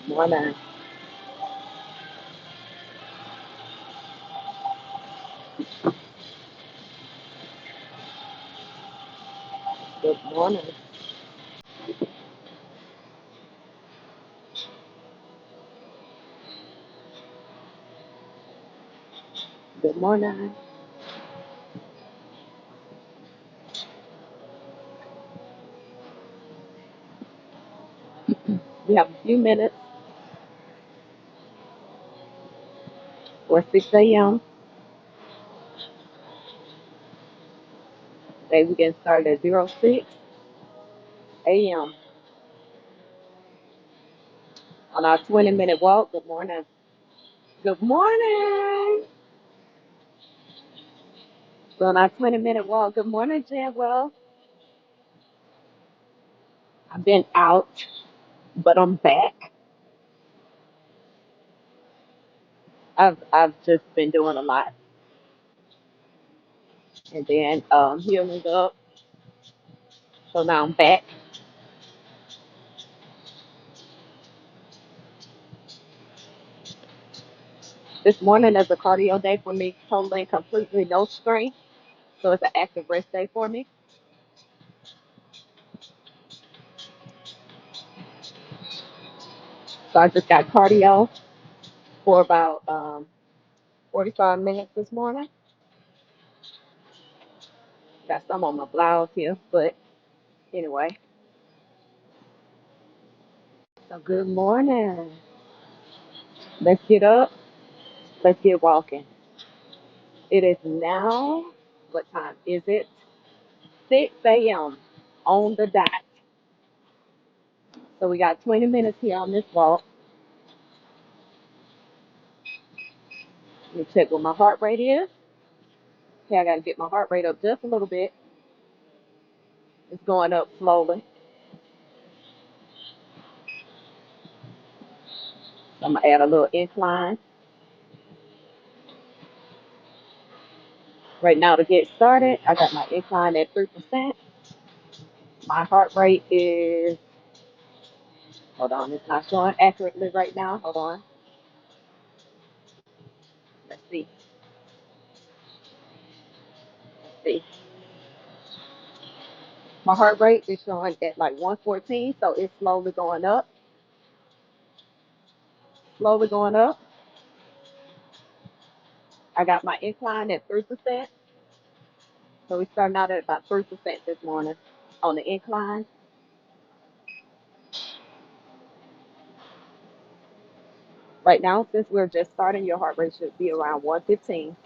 Good morning. Good morning. Good morning. We have a few minutes for 6 a.m. Today we get started at 06 a.m. on our 20-minute walk. Good morning. Good morning. So on our 20-minute walk. Good morning, Jan. Well, I've been out, but I'm back. I've just been doing a lot, and then healing up. So now I'm back. This morning is a cardio day for me, totally completely no strain. So it's an active rest day for me. So I just got cardio for about 45 minutes this morning. Got some on my blouse here, but anyway. So good morning. Let's get up. Let's get walking. It is now, what time is it? 6 a.m. on the dot. So we got 20 minutes here on this walk. Let me check what my heart rate is. Okay, I got to get my heart rate up just a little bit. It's going up slowly. So I'm going to add a little incline. Right now to get started, I got my incline at 3%. My heart rate is, hold on, it's not showing accurately right now. Hold on. Let's see. Let's see. My heart rate is showing at like 114, so it's slowly going up. Slowly going up. I got my incline at 3%. So we starting out at about 3% this morning on the incline. Right now, since we're just starting, your heart rate should be around 115.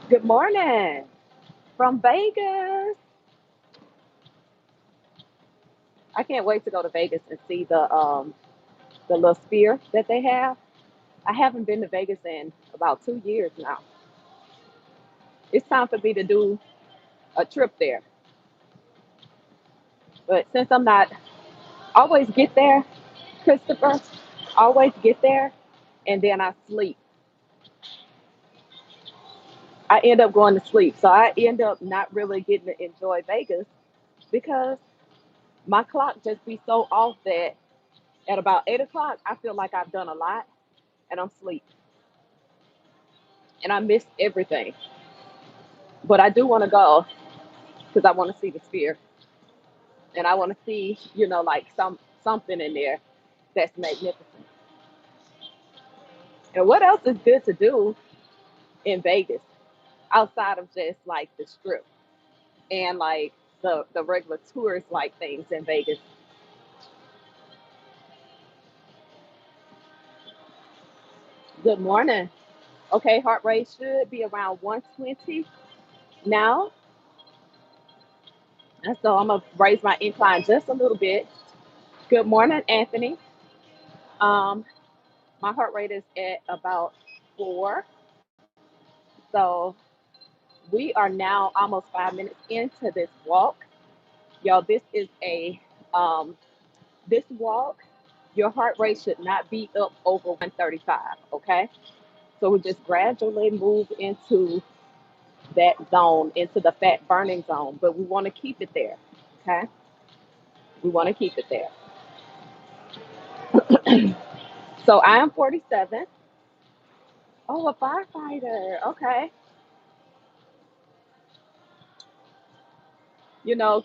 Good morning from Vegas. I can't wait to go to Vegas and see the little sphere that they have. I haven't been to Vegas in about 2 years now. It's time for me to do a trip there. But since I'm not always get there, Christopher, always get there and then I sleep. I end up going to sleep. So I end up not really getting to enjoy Vegas because my clock just be so off that at about 8 o'clock I feel like I've done a lot and I'm asleep and I miss everything. But I do want to go because I want to see the sphere and I want to see, like something in there that's magnificent. And what else is good to do in Vegas outside of just like the strip and like the regular tourist like things in Vegas? Good morning. Okay, heart rate should be around 120 now. And so I'm gonna raise my incline just a little bit. Good morning, Anthony. Um, my heart rate is at about 4. So we are now almost 5 minutes into this walk. Y'all, um this walk, your heart rate should not be up over 135, okay? So we just gradually move into that zone into the fat burning zone, but we want to keep it there. Okay, we want to keep it there. So I am 47. Oh, a firefighter. Okay. You know,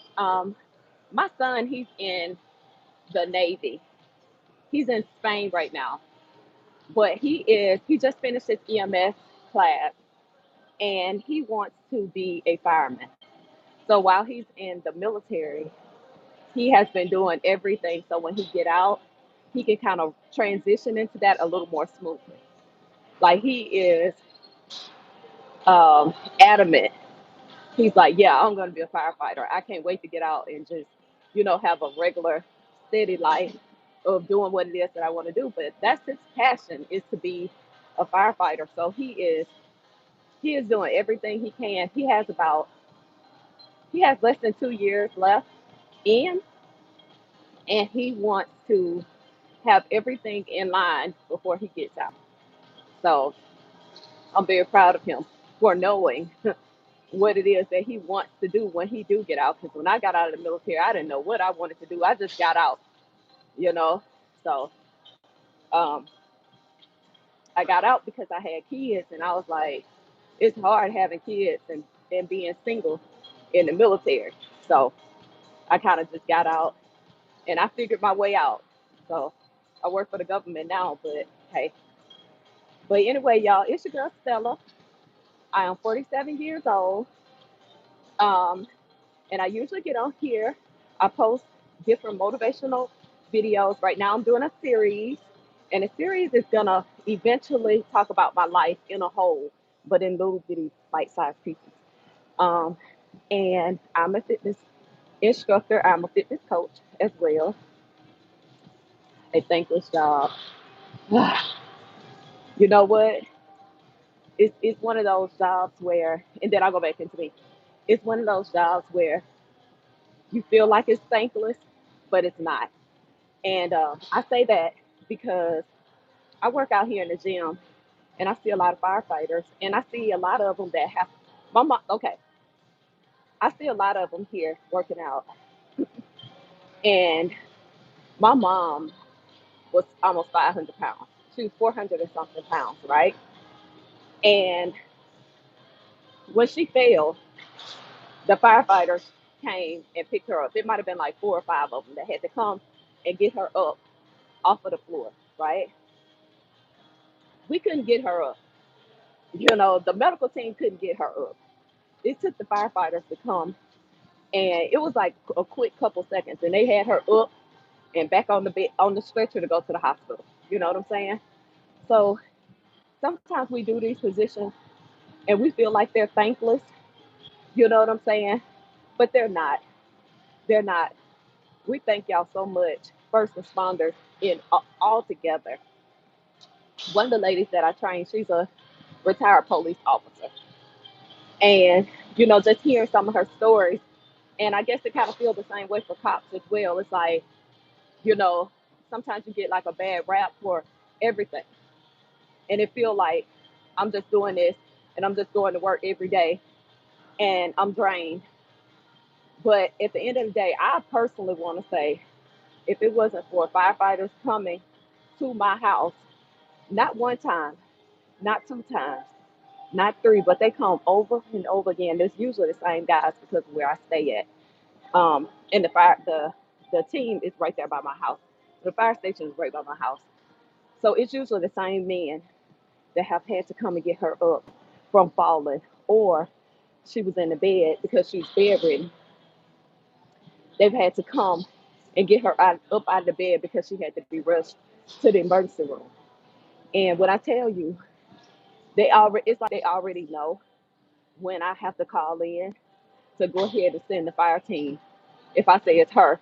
my son, he's in the Navy. He's in Spain right now, but he just finished his EMS class and he wants to be a fireman. So while he's in the military, he has been doing everything. So when he get out, he can kind of transition into that a little more smoothly. Like he is adamant. He's like, yeah, I'm going to be a firefighter. I can't wait to get out and just, have a regular, steady life of doing what it is that I want to do. But that's his passion is to be a firefighter. So he is doing everything he can. He has less than 2 years left in, and he wants to have everything in line before he gets out. So I'm very proud of him for knowing what it is that he wants to do when he do get out. Because when I got out of the military, I didn't know what I wanted to do. I just got out, you know. So um, I got out because I had kids, and I was like, it's hard having kids and being single in the military. So I kind of just got out, and I figured my way out. So I work for the government now, but hey. But anyway, y'all, it's your girl Stella. I am 47 years old. Um, and I usually get on here. I post different motivational videos. Right now, I'm doing a series, and the series is gonna eventually talk about my life in a whole, but in little bitty bite-sized pieces. Um, and I'm a fitness instructor. I'm a fitness coach as well. A thankless job. You know what? It's one of those jobs where, and then I'll go back into me. It's one of those jobs where you feel like it's thankless, but it's not. And I say that because I work out here in the gym and I see a lot of firefighters and I see a lot of them that have my mom. Okay, I see a lot of them here working out. And my mom was almost 500 pounds. She was 400 and something pounds, right? And when she fell, the firefighters came and picked her up. It might have been like four or five of them that had to come and get her up off of the floor, right? We couldn't get her up. The medical team couldn't get her up. It took the firefighters to come, and it was like a quick couple seconds, and they had her up and back on the bed on the stretcher to go to the hospital. You know what I'm saying? So sometimes we do these positions and we feel like they're thankless. You know what I'm saying? But they're not. They're not. We thank y'all so much, first responders in all together. One of the ladies that I trained, she's a retired police officer, and just hearing some of her stories, and I guess it kind of feels the same way for cops as well. It's like you know, sometimes you get like a bad rap for everything. And it feel like I'm just doing this and I'm just going to work every day and I'm drained. But at the end of the day, I personally want to say if it wasn't for firefighters coming to my house, not one time, not two times, not three, but they come over and over again. There's usually the same guys because of where I stay at. And the team is right there by my house. The fire station is right by my house. So it's usually the same men that have had to come and get her up from falling, or she was in the bed because she's bedridden. They've had to come and get her up out of the bed because she had to be rushed to the emergency room. And when I tell you, it's like they already know when I have to call in to go ahead and send the fire team. If I say it's her,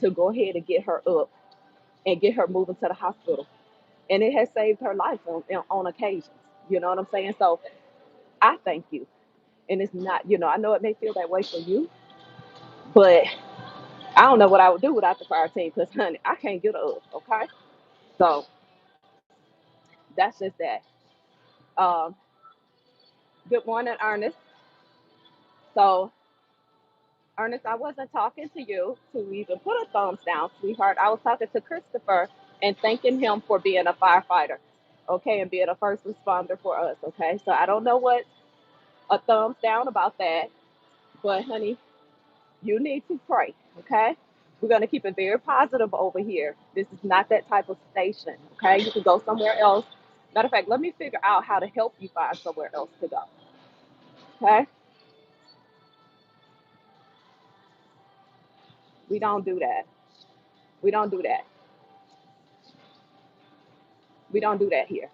to go ahead and get her up and get her moving to the hospital. And it has saved her life on occasions. You know what I'm saying? So I thank you. And it's not, I know it may feel that way for you, but I don't know what I would do without the fire team because, honey, I can't get up, okay? So that's just that. Um, Good morning, Ernest. So, Ernest, I wasn't talking to you to even put a thumbs down, sweetheart. I was talking to Christopher and thanking him for being a firefighter, okay, and being a first responder for us, okay? So I don't know what a thumbs down about that, but honey, you need to pray, okay? We're going to keep it very positive over here. This is not that type of station, okay? You can go somewhere else. Matter of fact, let me figure out how to help you find somewhere else to go, okay? We don't do that. We don't do that. We don't do that here.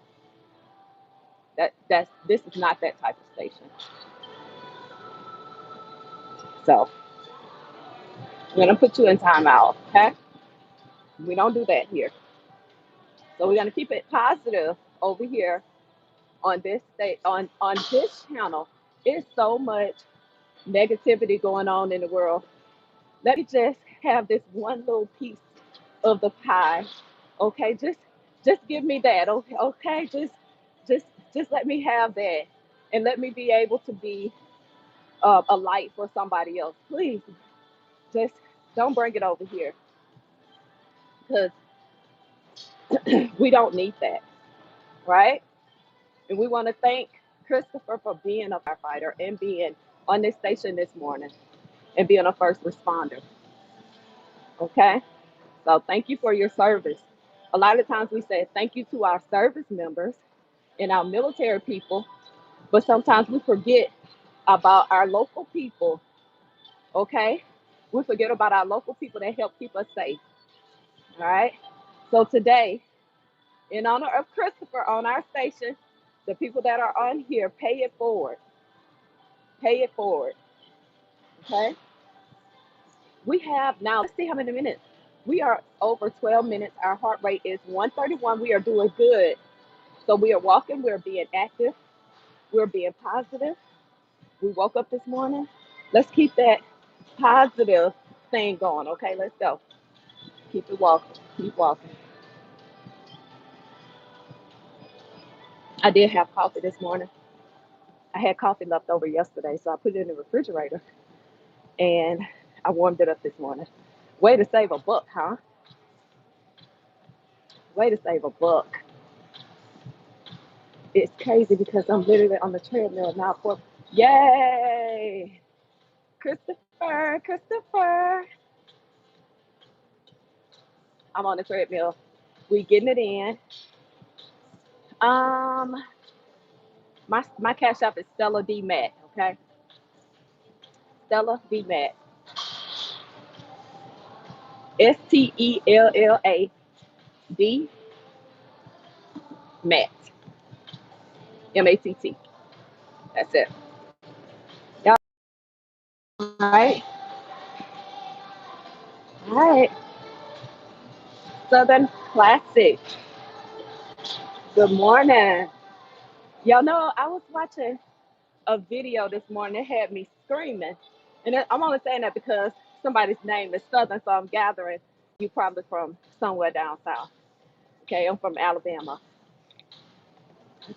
This is not that type of station. So I'm gonna put you in timeout, okay? We don't do that here. So we're gonna keep it positive over here on this state on this channel. It's so much negativity going on in the world. Let me just have this one little piece of the pie. Okay, just give me that. Okay, okay, just just let me have that, and let me be able to be a light for somebody else. Please, just don't bring it over here because we don't need that, right? And we want to thank Christopher for being a firefighter and being on this station this morning and being a first responder. Okay, so thank you for your service. A lot of times we say thank you to our service members and our military people, but sometimes we forget about our local people. Okay, we forget about our local people that help keep us safe. All right, so today, in honor of Christopher on our station, the people that are on here, pay it forward. Pay it forward. Okay. We have now, let's see how many minutes. We are over 12 minutes. Our heart rate is 131. We are doing good. So we are walking, we're being active, we're being positive. We woke up this morning. Let's keep that positive thing going. Okay, let's go. Keep it walking. Keep walking. I did have coffee this morning. I had coffee left over yesterday, so I put it in the refrigerator and I warmed it up this morning. Way to save a buck, huh? Way to save a buck. It's crazy because I'm literally on the treadmill now for yay! Christopher, Christopher. I'm on the treadmill. We getting it in. Um, my cash app is Stella D Matt, okay? Stella D Matt. STELLAD Matt. MATT. That's it. All right. All right. Southern Classic. Good morning. Y'all know I was watching a video this morning that had me screaming. And I'm only saying that because somebody's name is Southern, so I'm gathering you probably from somewhere down south. Okay, I'm from Alabama.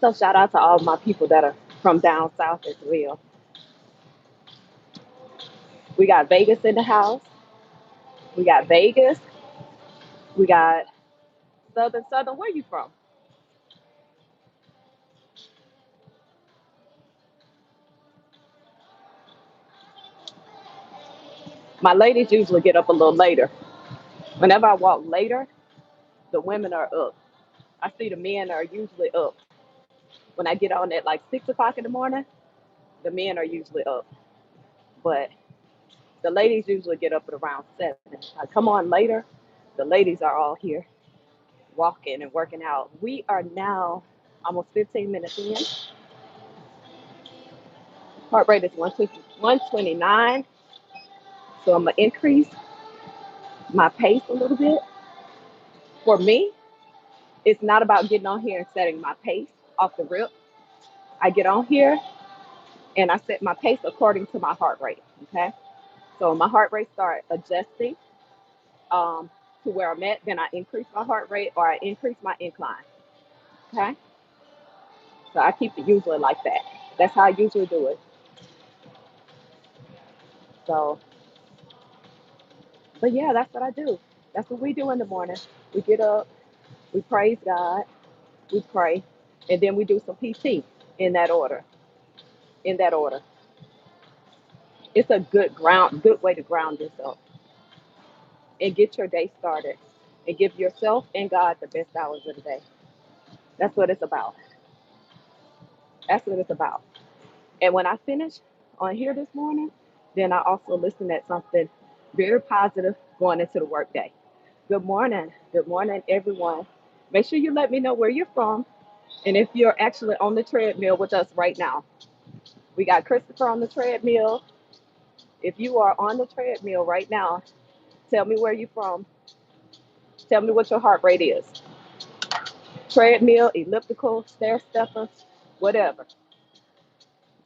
So shout out to all my people that are from down south as well. We got Vegas in the house. We got Vegas. We got Southern. Southern, where you from? My ladies usually get up a little later. Whenever I walk later, the women are up. I see the men are usually up. When I get on at like 6 o'clock in the morning, the men are usually up. But the ladies usually get up at around 7. I come on later, the ladies are all here walking and working out. We are now almost 15 minutes in. Heart rate is 129. So I'm going to increase my pace a little bit. For me, it's not about getting on here and setting my pace off the rip. I get on here and I set my pace according to my heart rate. Okay. So my heart rate start adjusting to where I'm at, then I increase my heart rate or I increase my incline. Okay. So I keep it usually like that. That's how I usually do it. So, but yeah, that's what I do. That's what we do in the morning. We get up, we praise God, we pray, and then we do some PT in that order. In that order. It's a good way to ground yourself and get your day started and give yourself and God the best hours of the day. That's what it's about. That's what it's about. And when I finish on here this morning, then I also listen at something very positive going into the workday. Good morning. Good morning, everyone. Make sure you let me know where you're from and if you're actually on the treadmill with us right now. We got Christopher on the treadmill. If you are on the treadmill right now, tell me where you're from. Tell me what your heart rate is. Treadmill, elliptical, stair stepper, whatever.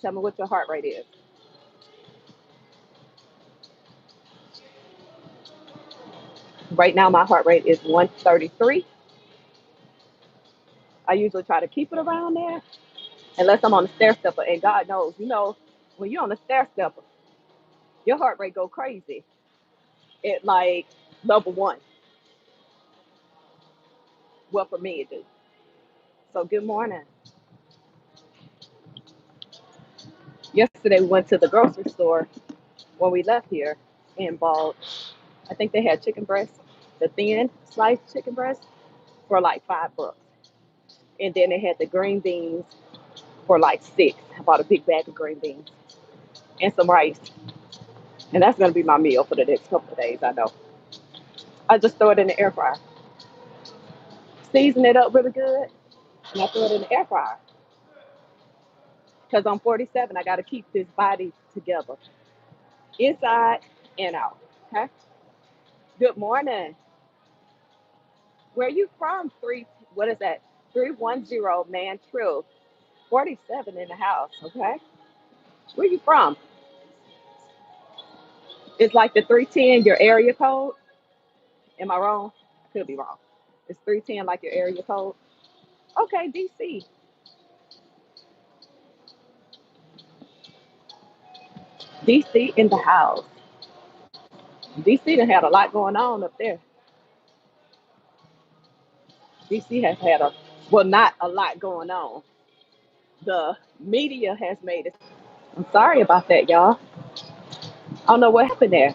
Tell me what your heart rate is. Right now, my heart rate is 133. I usually try to keep it around there unless I'm on the stair stepper. And God knows, when you're on the stair stepper, your heart rate go crazy at like level one. Well, for me, it do. So, good morning. Yesterday, we went to the grocery store when we left here and bought, I think they had chicken breast, the thin sliced chicken breast for like $5. And then they had the green beans for like 6. I bought a big bag of green beans and some rice. And that's going to be my meal for the next couple of days, I know. I just throw it in the air fryer, season it up really good, and I throw it in the air fryer. Because I'm 47, I got to keep this body together, inside and out. Okay. Good morning. Where you from? What is that? 310 man true. 47 in the house. Okay. Where you from? It's like the 310 your area code. Am I wrong? I could be wrong. It's 310 like your area code. Okay, DC. DC in the house. DC done had a lot going on up there. DC has had not a lot going on. The media has made it. I'm sorry about that, y'all. I don't know what happened there.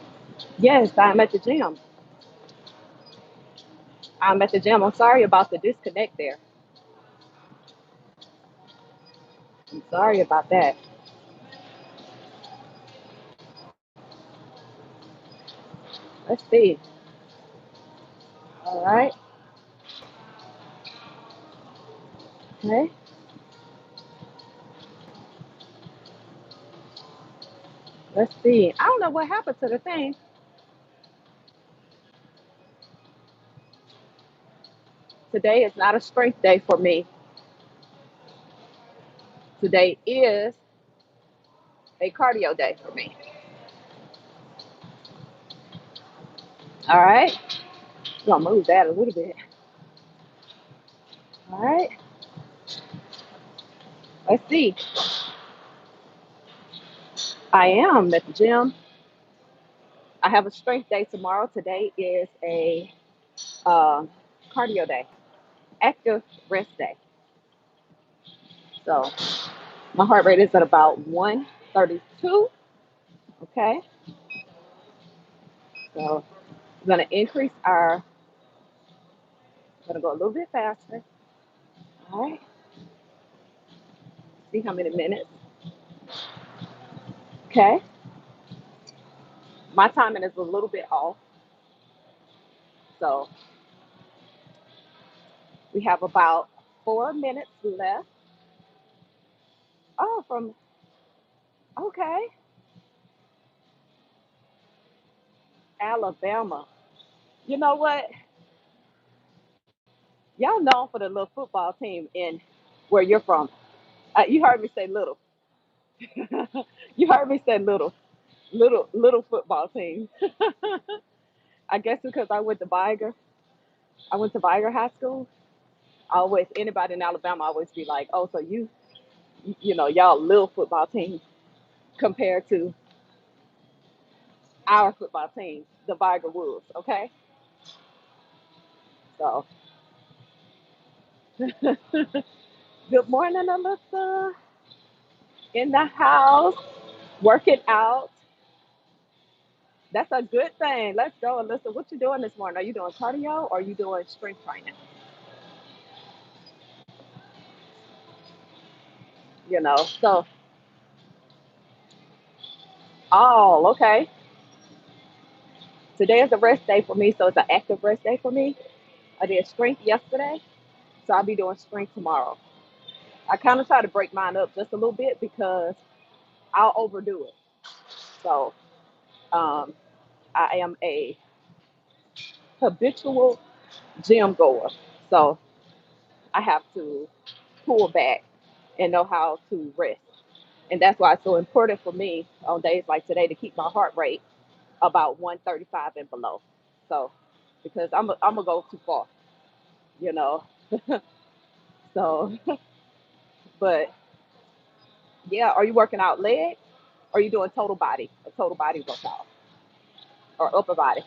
Yes, I'm at the gym. I'm at the gym. I'm sorry about the disconnect there. I'm sorry about that. Let's see. All right. Okay. Let's see. I don't know what happened to the thing. Today is not a strength day for me. Today is a cardio day for me. All right. I'm gonna move that a little bit. All right. Let's see. I am at the gym. I have a strength day tomorrow. Today is a uh, cardio day, active rest day. So my heart rate is at about 132. Okay. So we're gonna increase our. Gonna go a little bit faster. All right. See how many minutes. Okay. My timing is a little bit off. So we have about 4 minutes left. Oh, from okay, Alabama. You know what? Y'all known for the little football team in where you're from. You heard me say little. You heard me say little football team. I guess because I went to Viger. I went to Viger High School. I always anybody in Alabama always be like, oh, so y'all little football team compared to our football team, the Viger Wolves. Okay, so good morning, Alyssa, in the house, working out. That's a good thing. Let's go, Alyssa. What you doing this morning? Are you doing cardio or are you doing strength training? So oh, okay. Today is a rest day for me, so it's an active rest day for me. I did strength yesterday, so I'll be doing strength tomorrow. I kind of try to break mine up just a little bit because I'll overdo it. So um, I am a habitual gym goer, so I have to pull back and know how to rest. And that's why it's so important for me on days like today to keep my heart rate about 135 and below. So, because I'm gonna go too far, you know. So, but yeah, are you working out legs? Or are you doing total body, a total body workout, or upper body?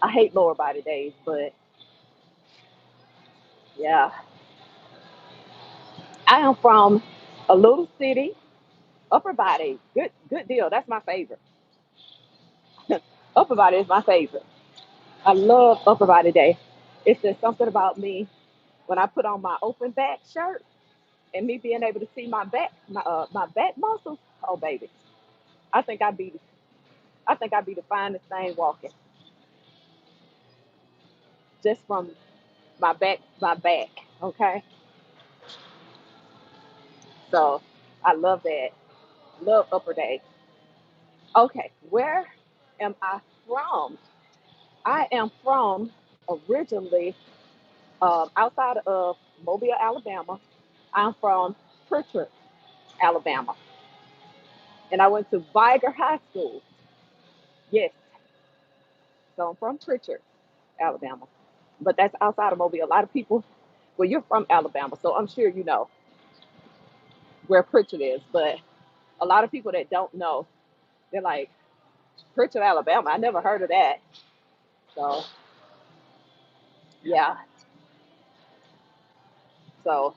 I hate lower body days, but yeah, I am from a little city. Upper body, good deal. That's my favorite. Upper body is my favorite. I love upper body day. It's just something about me when I put on my open back shirt and me being able to see my back muscles. Oh baby, I think I'd be the finest thing walking just from my back. Okay, so I love that. Love upper day. Okay, where am I from? I am from originally outside of Mobile, Alabama. I'm from Pritchard, Alabama, and I went to Viger High School. Yes, so I'm from Pritchard, Alabama, but that's outside of Mobile. A lot of people, well, you're from Alabama, so I'm sure you know where Pritchard is. But a lot of people that don't know, they're like, Pritchard, Alabama. I never heard of that. So yeah, so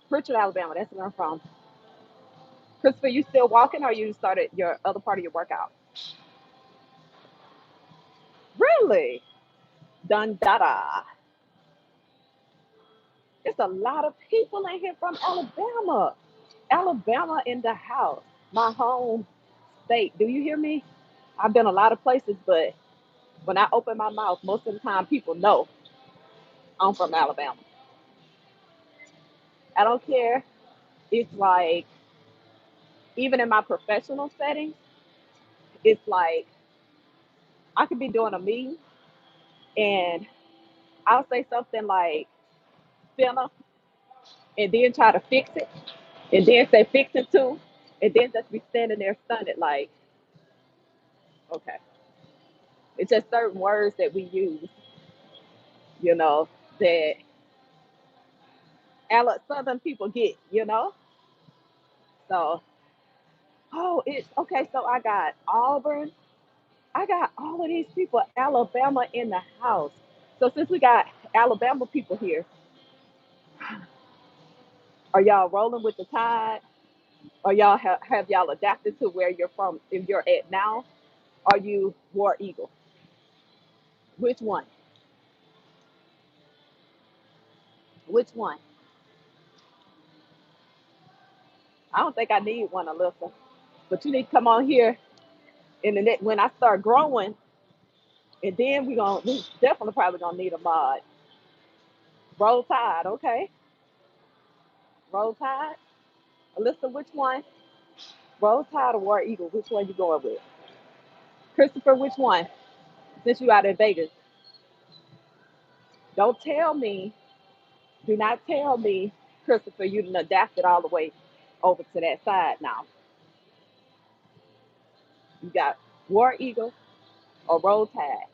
Pritchard, Alabama. That's where I'm from. Christopher, you still walking, or you started your other part of your workout? Really? Dun da da. It's a lot of people in here from Alabama. Alabama in the house. My home state. Do you hear me? I've been a lot of places, but when I open my mouth, most of the time people know I'm from Alabama. I don't care. It's like, even in my professional settings, it's like I could be doing a meeting and I'll say something like finna and then try to fix it and then say fix it too and then just be standing there stunned like, okay. It's just certain words that we use, you know, that Southern people get. So, oh, it's okay. So I got Auburn. I got all of these people, Alabama in the house. So since we got Alabama people here, are y'all rolling with the tide? Or y'all have y'all adapted to where you're from? If you're at now, are you War Eagle? Which one? Which one? I don't think I need one, Alyssa. But you need to come on here in the next when I start growing, and then we definitely probably gonna need a mod. Roll Tide, okay? Roll Tide. Alyssa, which one? Roll Tide or War Eagle? Which one you going with? Christopher, which one? Since you out in Vegas, don't tell me. Do not tell me, Christopher, you done adapted all the way over to that side now. You got War Eagle or Roll Tide.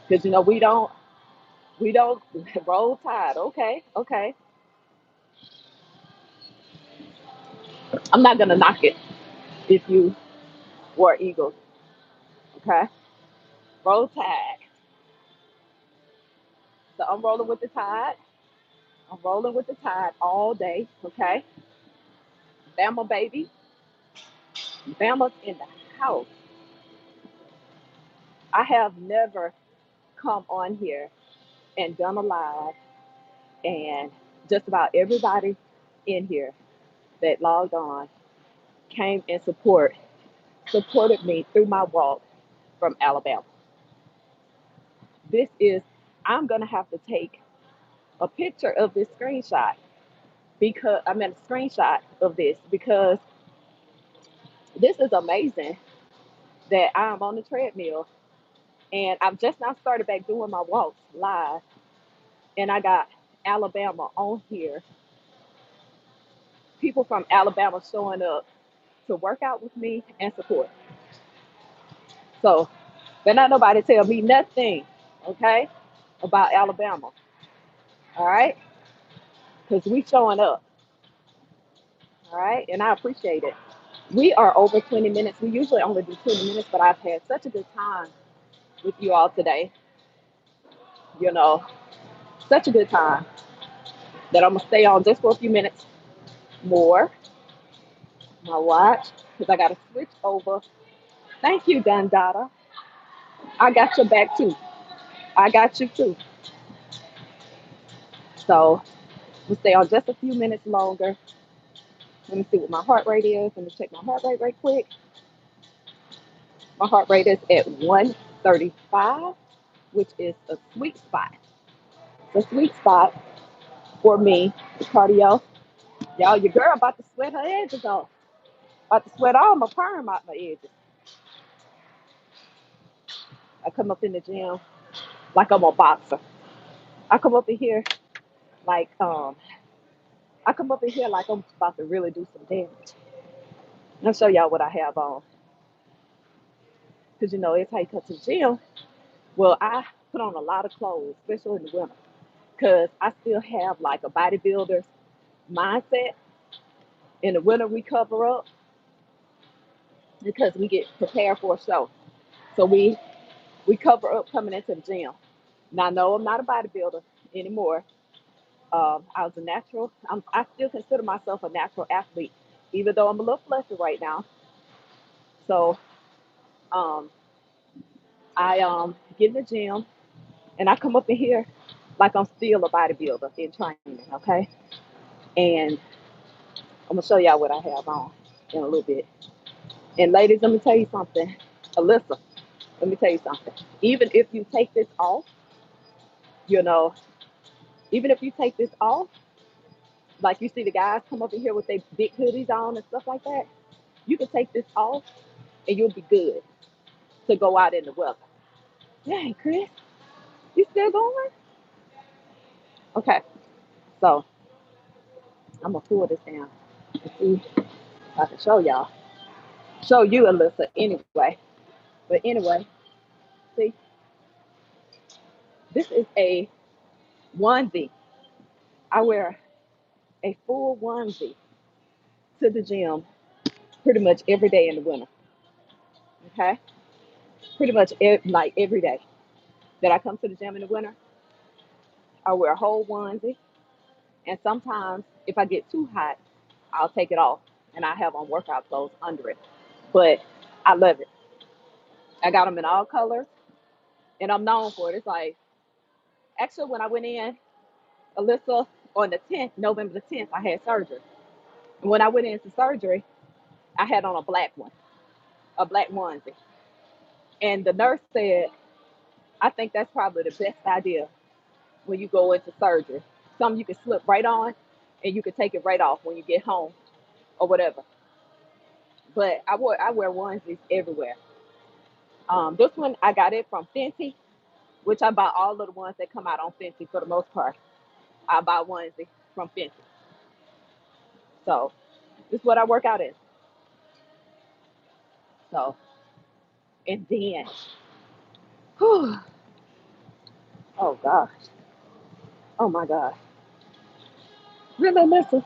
Because we don't Roll Tide. Okay, okay. I'm not gonna knock it if you wore Eagles. Okay. Roll Tide. So I'm rolling with the Tide. I'm rolling with the Tide all day. Okay. Bama baby. Bama's in the house. I have never come on here and done a live, and just about everybody in here that logged on came and supported me through my walk from Alabama. This is, I'm gonna have to take a picture of this screenshot because I meant a screenshot of this because this is amazing that I'm on the treadmill and I've just now started back doing my walks live, and I got Alabama on here, people from Alabama showing up to work out with me and support. So, but not nobody tell me nothing, okay, about Alabama, all right? Because we showing up, all right? And I appreciate it. We are over 20 minutes. We usually only do 20 minutes, but I've had such a good time with you all today, you know, such a good time that I'm going to stay on just for a few minutes more. My watch, because I got to switch over. Thank you, Gandata. I got your back too. I got you too. So we'll stay on just a few minutes longer. Let me see what my heart rate is. Let me check my heart rate right quick. My heart rate is at 135, which is a sweet spot. It's a sweet spot for me, the cardio. Y'all, your girl about to sweat her edges off. About to sweat all my perm out my edges. I come up in the gym like I'm a boxer. I come up in here like I come up in here like I'm about to really do some damage. I'll show y'all what I have on. Cause you know it's how you come to the gym. Well, I put on a lot of clothes, especially in the winter. Cause I still have like a bodybuilder's mindset. In the winter we cover up because we get prepared for a show. So we cover up coming into the gym. Now, no, I'm not a bodybuilder anymore. I was a natural. I still consider myself a natural athlete, even though I'm a little fleshy right now. So um, I get in the gym and I come up in here like I'm still a bodybuilder in training. Okay, and I'm gonna show y'all what I have on in a little bit. And ladies, let me tell you something. Alyssa, let me tell you something. Even if you take this off, you know, even if you take this off, like you see the guys come up in here with their big hoodies on and stuff like that, you can take this off and you'll be good to go out in the weather. Dang, Chris, you still going? Okay, so I'm gonna pull this down and see if I can show y'all. Show you, Alyssa, anyway. But anyway, see, this is a onesie. I wear a full onesie to the gym pretty much every day in the winter. Okay, pretty much like every day that I come to the gym in the winter, I wear a whole onesie. And sometimes if I get too hot, I'll take it off and I have on workout clothes under it. But I love it. I got them in all colors and I'm known for it. It's like, actually, when I went in, Alyssa, on the 10th, November the 10th, I had surgery. And when I went into surgery, I had on a black one, a black onesie. And the nurse said, I think that's probably the best idea when you go into surgery. Something you can slip right on and you can take it right off when you get home or whatever. But I wear onesies everywhere. This one I got it from Fenty, which I buy all of the ones that come out on Fenty for the most part. I buy onesie from Fenty. So this is what I work out in. So and then, whew, oh gosh, oh my gosh, really, listen,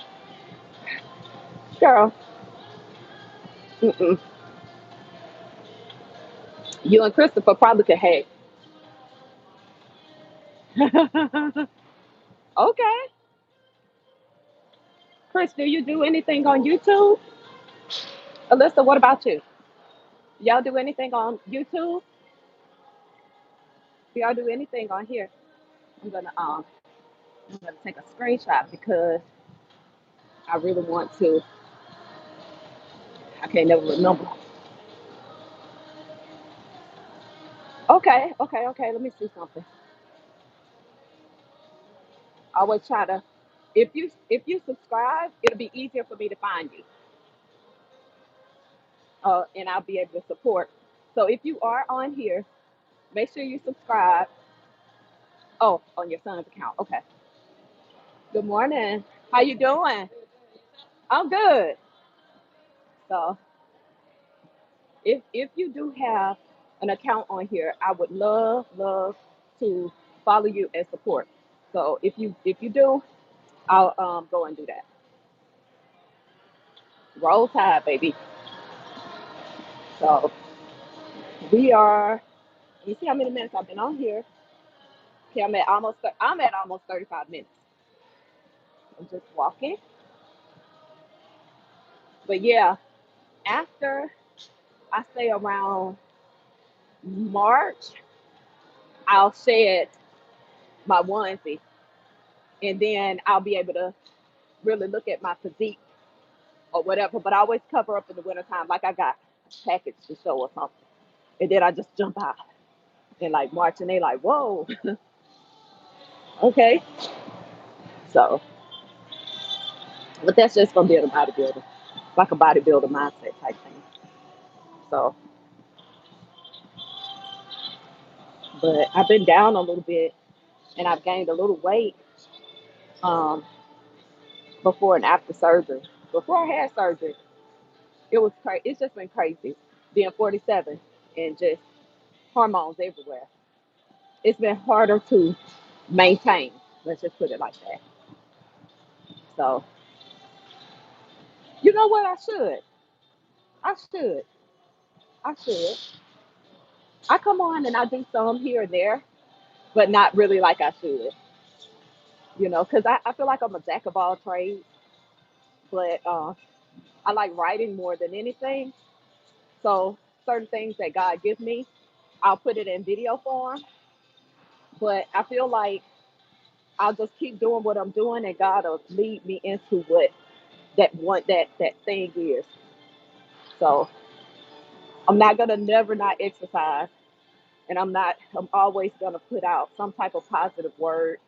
girl. Mm-mm. You and Christopher probably could hang. Okay. Chris, do you do anything on YouTube? Alyssa, what about you? Y'all do anything on YouTube? Do y'all do anything on here? I'm gonna um I'm gonna take a screenshot because I really want to. I can't never remember. Okay, okay, okay. Let me see something. I always try to. If you subscribe, it'll be easier for me to find you, and I'll be able to support. So if you are on here, make sure you subscribe. Oh, on your son's account. Okay. Good morning. How you doing? I'm good. So if you do have an account on here, I would love to follow you and support. So if you do, I'll go and do that. Roll Tide, baby. So we are. You see how many minutes I've been on here? Okay, I'm at almost 35 minutes. I'm just walking. But yeah, after I say around March, I'll shed my onesie, and then I'll be able to really look at my physique or whatever. But I always cover up in the wintertime, like I got a package to show or something. And then I just jump out and like March, and they like, whoa, okay. So, but that's just gonna be a bodybuilder, like a bodybuilder mindset type thing. So, but I've been down a little bit and I've gained a little weight um, before and after surgery. Before I had surgery, it was crazy. It's just been crazy being 47 and just hormones everywhere. It's been harder to maintain. Let's just put it like that. So, you know what? I should. I should. I should. I come on and I do some here and there, but not really like I should. Because I feel like I'm a jack of all trades, but I like writing more than anything. So certain things that God gives me, I'll put it in video form. But I feel like I'll just keep doing what I'm doing, and God will lead me into what that thing is. So I'm not gonna never not exercise, and I'm always gonna put out some type of positive word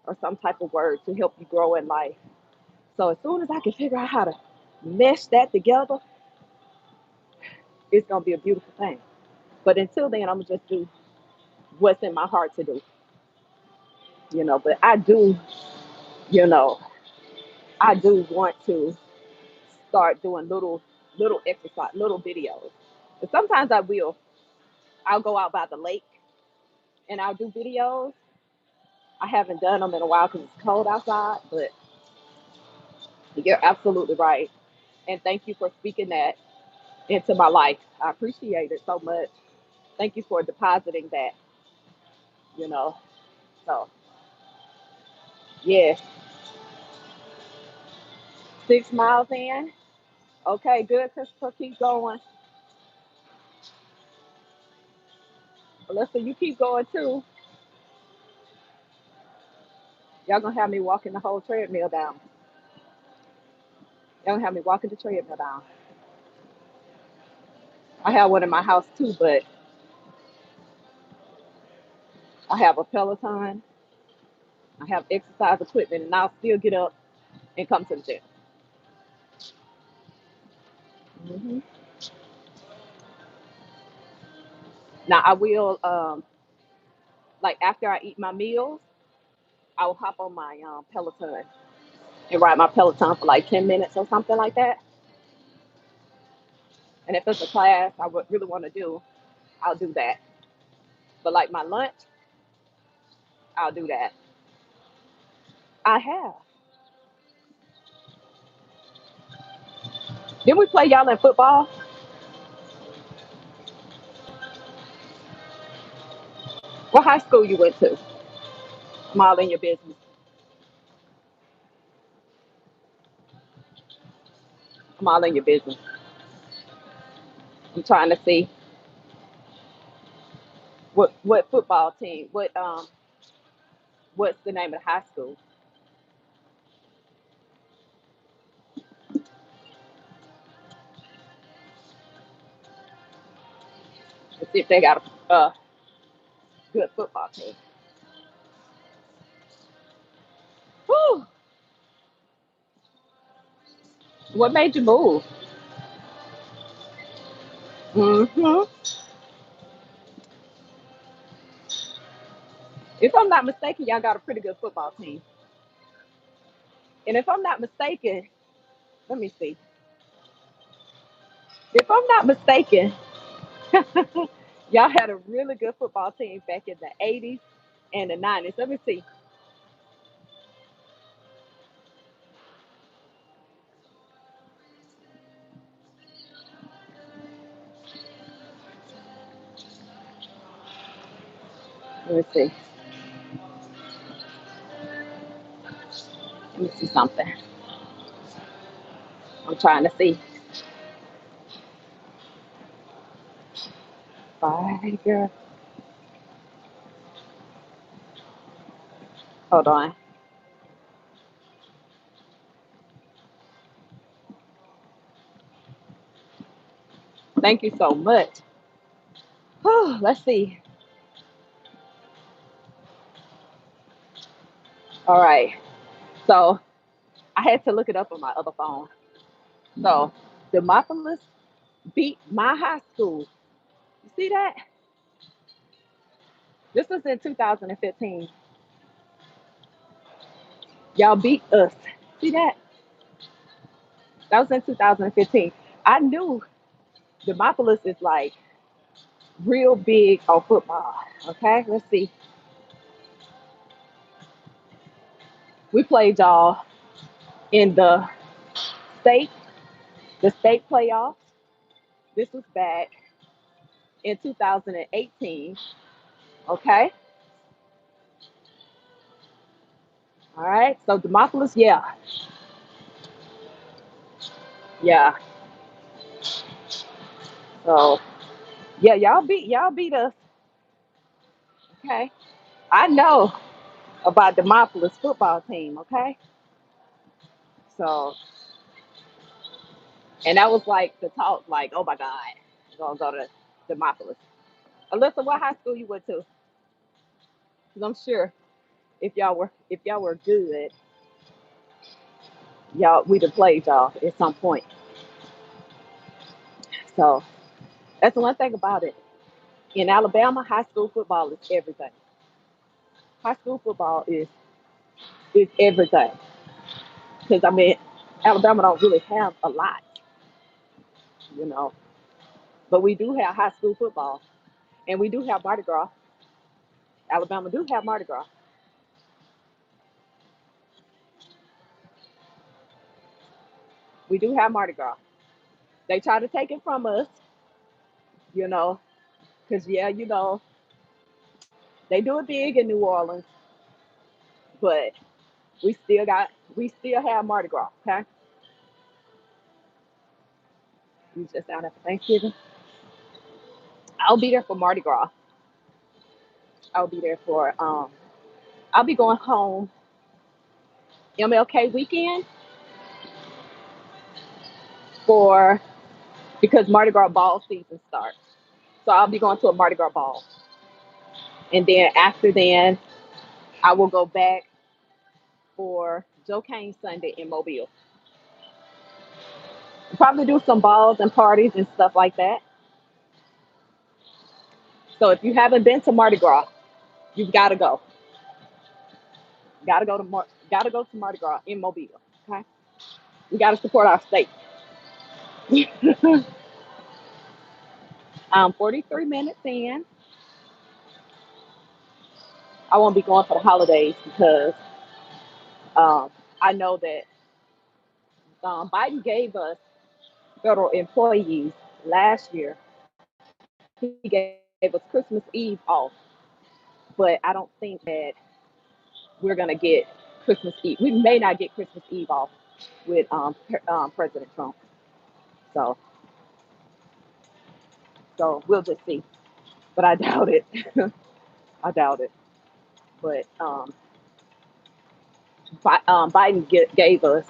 or some type of word to help you grow in life. So as soon as I can figure out how to mesh that together, it's gonna be a beautiful thing. But until then, I'm gonna just do what's in my heart to do. But you know, I do want to start doing little exercise, little videos. But sometimes I will. I'll go out by the lake and I'll do videos. I haven't done them in a while because it's cold outside, but you're absolutely right. And thank you for speaking that into my life. I appreciate it so much. Thank you for depositing that, you know. So, yeah, 6 miles in. Okay, good, Christopher. Keep going. Alyssa, you keep going too. Y'all gonna have me walking the whole treadmill down. Y'all gonna have me walking the treadmill down. I have one in my house too, but I have a Peloton. I have exercise equipment, and I'll still get up and come to the gym. hmm Now I will, like after I eat my meals, I will hop on my Peloton and ride my Peloton for like 10 minutes or something like that. And if it's a class I would really want to do, I'll do that. But like my lunch, I'll do that. I have. Didn't we play y'all in football? What high school you went to? I'm all in your business. I'm all in your business. I'm trying to see what football team, what's the name of the high school? Let's see if they got a good football team. Whew. What made you move? Hmm. If I'm not mistaken, y'all got a pretty good football team. And if I'm not mistaken, let me see. If I'm not mistaken, y'all had a really good football team back in the 80s and the 90s. Let me see. Let me see. Let me see something. I'm trying to see. Fire. Hold on. Thank you so much. Let's see. All right. So I had to look it up on my other phone. So Demopolis beat my high school. You see that? This was in 2015. Y'all beat us. See that? That was in 2015. I knew Demopolis is like real big on football. Okay, let's see. We played y'all in state, the state playoffs. This was back in 2018. Okay, all right. So Demopolis, yeah, yeah. So yeah, y'all beat us. Okay, I know about Demopolis football team. Okay, so and that was like the talk, like, oh my God, we're gonna go to Demopolis. Alyssa, what high school you went to? Because I'm sure if y'all were good, y'all we'd have played y'all at some point. So that's the one thing about it. In Alabama, high school football is everything. High school football is everything. Because I mean, Alabama don't really have a lot, you know, but we do have high school football, and we do have Mardi Gras. Alabama do have Mardi Gras. We do have Mardi Gras. They try to take it from us, you know, because yeah, they do it big in New Orleans, but we still have Mardi Gras. Okay, we just out after Thanksgiving. I'll be there for Mardi Gras. I'll be there for I'll be going home MLK weekend for because Mardi Gras ball season starts. So I'll be going to a Mardi Gras ball, and then after then I will go back for Joe Kane Sunday in Mobile. Probably do some balls and parties and stuff like that. So if you haven't been to Mardi Gras, you've got to go. Got to go to Mardi Gras in Mobile. Okay, we got to support our state. 43 minutes in. I won't be going for the holidays because um, I know that Biden gave us federal employees last year. He gave us Christmas Eve off. but I don't think that we're gonna get Christmas Eve. We may not get Christmas Eve off with President Trump. So we'll just see. But I doubt it. I doubt it. But Biden gave us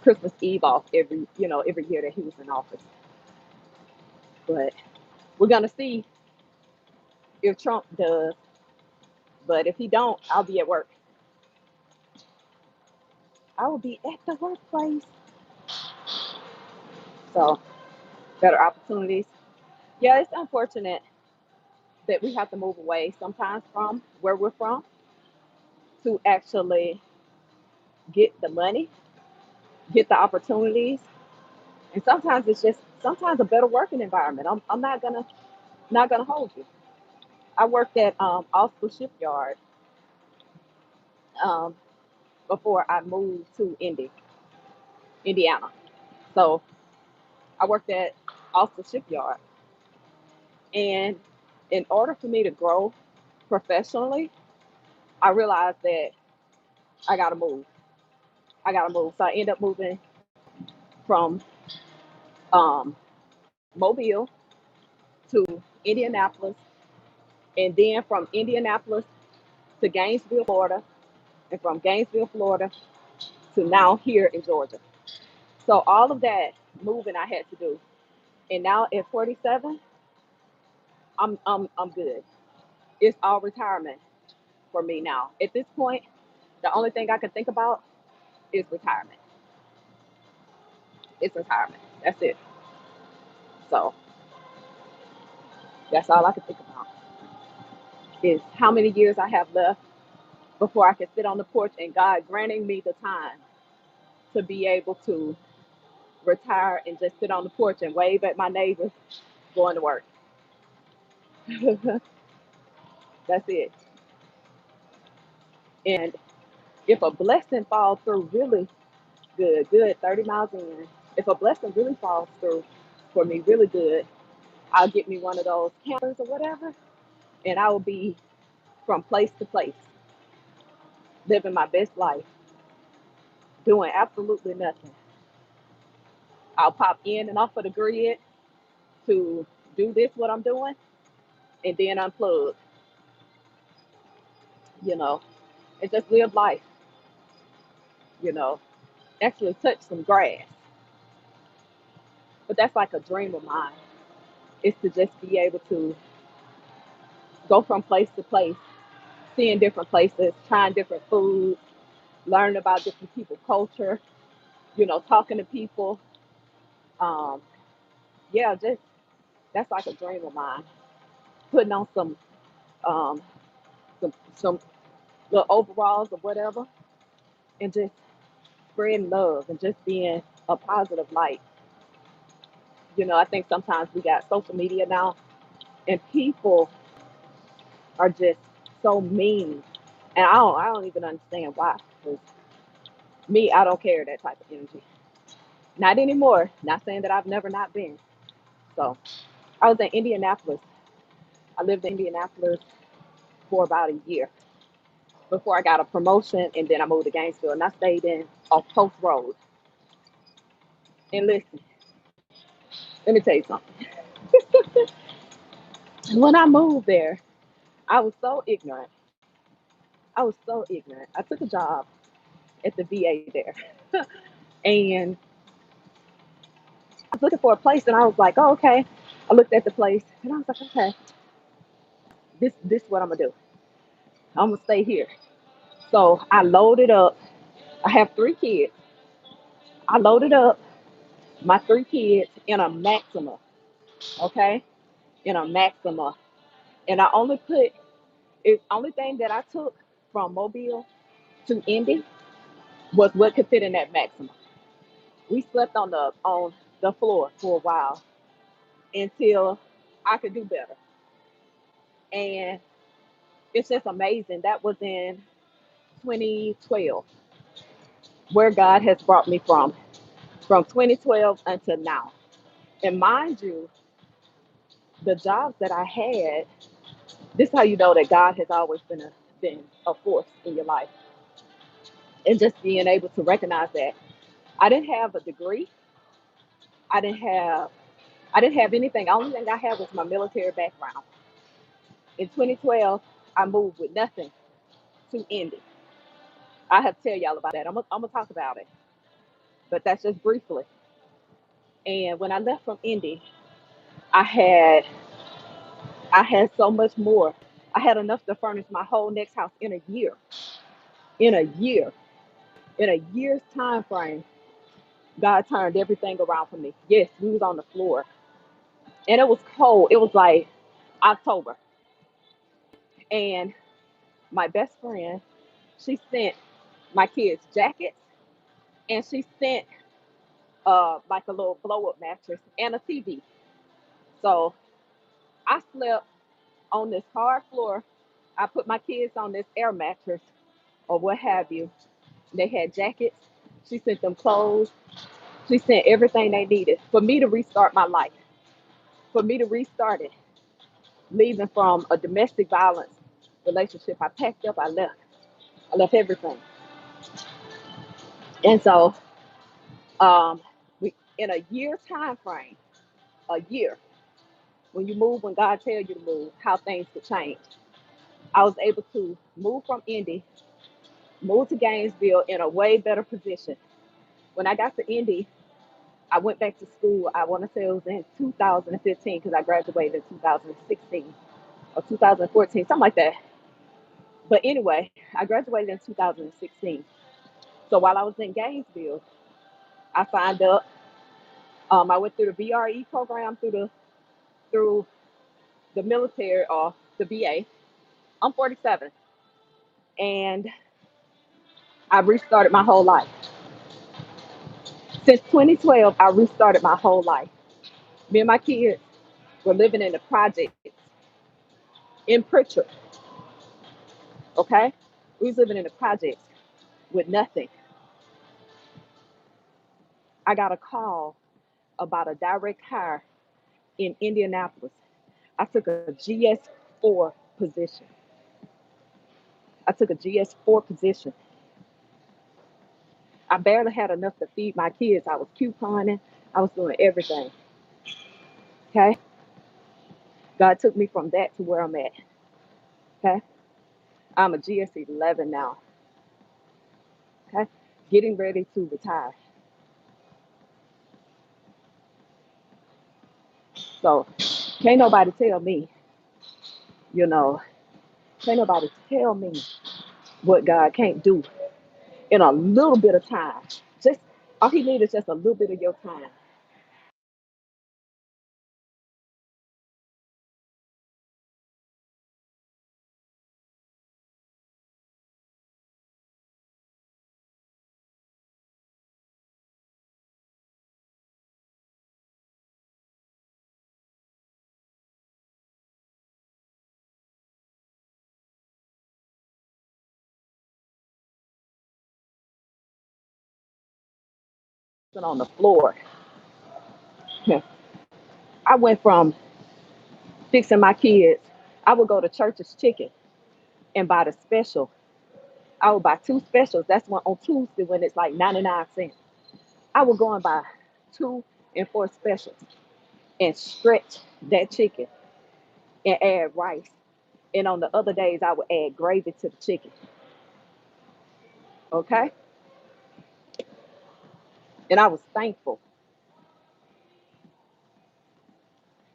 Christmas Eve off every year that he was in office. But we're gonna see if Trump does. But if he don't, I'll be at work. I will be at the workplace. So better opportunities. Yeah, it's unfortunate that we have to move away sometimes from where we're from to actually get the money, get the opportunities, and sometimes it's just sometimes a better working environment. I'm not gonna hold you. I worked at Oscar Shipyard um, before I moved to Indiana. So I worked at Oscar Shipyard, and in order for me to grow professionally, I realized that I gotta move. I gotta move. So I ended up moving from um, Mobile to Indianapolis, and then from Indianapolis to Gainesville, Florida, and from Gainesville, Florida to now here in Georgia. So all of that moving I had to do, and now at 47, I'm good. It's all retirement for me now. At this point, the only thing I can think about is retirement. It's retirement. That's it. So that's all I can think about is how many years I have left before I can sit on the porch and God granting me the time to be able to retire and just sit on the porch and wave at my neighbors going to work. That's it. And if a blessing falls through really good, 30 miles in, if a blessing really falls through for me really good, I'll get me one of those campers or whatever, and I will be from place to place, living my best life, doing absolutely nothing. I'll pop in and off of the grid to do this, what I'm doing, and then unplug, you know, and just live life, you know, actually touch some grass. But that's like a dream of mine, is to just be able to go from place to place, seeing different places, trying different foods, learning about different people's culture, talking to people. Um, yeah, just that's like a dream of mine. Putting on um, some little overalls or whatever, and just spreading love and just being a positive light. I think sometimes we got social media now, and people are just so mean, and I don't even understand why. 'Cause me, I don't care that type of energy. Not anymore. Not saying that I've never not been. So I was in Indianapolis. I lived in Indianapolis for about a year before I got a promotion, and then I moved to Gainesville, and I stayed in off Post Road. And listen, let me tell you something. When I moved there, I was so ignorant. I was so ignorant. I took a job at the VA there, and I was looking for a place, and I was like, "Oh, okay." I looked at the place, and I was like, "Okay, this is what I'm gonna do. I'm gonna stay here." So I loaded up. I have 3 kids. I loaded up my 3 kids in a Maxima, okay, in a Maxima, and I only put it. Only thing that I took from Mobile to Indy was what could fit in that Maxima. We slept on the floor for a while until I could do better, and it's just amazing. That was in 2012, where God has brought me from 2012 until now. And mind you, the jobs that I had This is how you know that God has always been a force in your life. And just being able to recognize that I didn't have a degree. I didn't have I didn't have anything. The only thing I had was my military background. In 2012, I moved with nothing to Indy. I have to tell y'all about that. I'm gonna talk about it, but that's just briefly. And when I left from Indy, I had I had so much more. I had enough to furnish my whole next house in a year. In a year, in a year's time frame, God turned everything around for me. Yes, we was on the floor, and it was cold. It was like October, and my best friend, she sent my kids jackets, and she sent like a little blow up mattress and a TV. So I slept on this hard floor. I put my kids on this air mattress or what have you. They had jackets. She sent them clothes. She sent everything they needed for me to restart my life, for me to restart it, leaving from a domestic violence relationship. I packed up, I left. I left everything. And so um, we in a year time frame, a year, when you move, when God tells you to move, how things could change. I was able to move from Indy, move to Gainesville in a way better position. When I got to Indy, I went back to school. I want to say it was in 2015 because I graduated in 2016 or 2014, something like that. But anyway, I graduated in 2016. So while I was in Gainesville, I signed up. I went through the VRE program through the military or the VA. I'm 47, and I restarted my whole life. Since 2012, I restarted my whole life. Me and my kids were living in the projects in Pritchard. Okay, we was living in the projects with nothing. I got a call about a direct hire in Indianapolis. I took a GS4 position. I took a GS4 position. I barely had enough to feed my kids. I was couponing. I was doing everything. Okay. God took me from that to where I'm at. Okay. I'm a GS11 now. Okay. Getting ready to retire. So can't nobody tell me, you know, can't nobody tell me what God can't do in a little bit of time. Just all he needs is just a little bit of your time. On the floor. I went from fixing my kids. I would go to Church's Chicken and buy the special. I would buy two specials. That's one on Tuesday when it's like 99 cents. I would go and buy two and four specials and stretch that chicken and add rice. And on the other days, I would add gravy to the chicken. Okay. And I was thankful.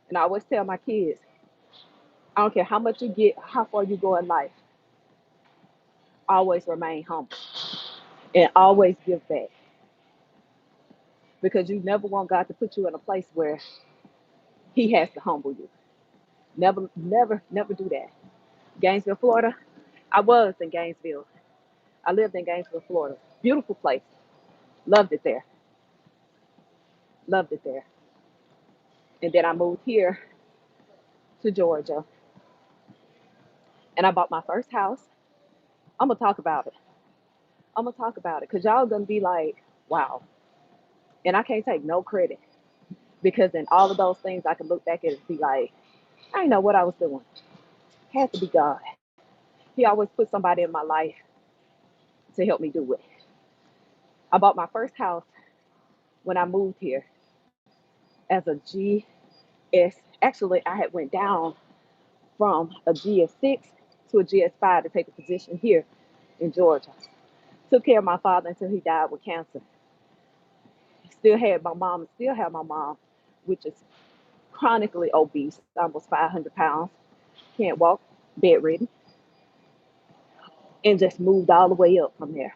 And I always tell my kids, I don't care how much you get, how far you go in life, always remain humble and always give back because you never want God to put you in a place where He has to humble you. Never, never, never do that. Gainesville, Florida. I was in Gainesville. I lived in Gainesville, Florida. Beautiful place. Loved it there. Loved it there. And then I moved here to Georgia and I bought my first house. I'm gonna talk about it. I'm gonna talk about it because y'all gonna be like, wow. And I can't take no credit because in all of those things I can look back at and be like, I didn't know what I was doing. Had to be God. He always put somebody in my life to help me do it. I bought my first house when I moved here as a GS. Actually, I had went down from a GS6 to a GS5 to take a position here in Georgia. Took care of my father until he died with cancer. Still had my mom, and still have my mom, which is chronically obese, almost 500 pounds, can't walk, bedridden, and just moved all the way up from there.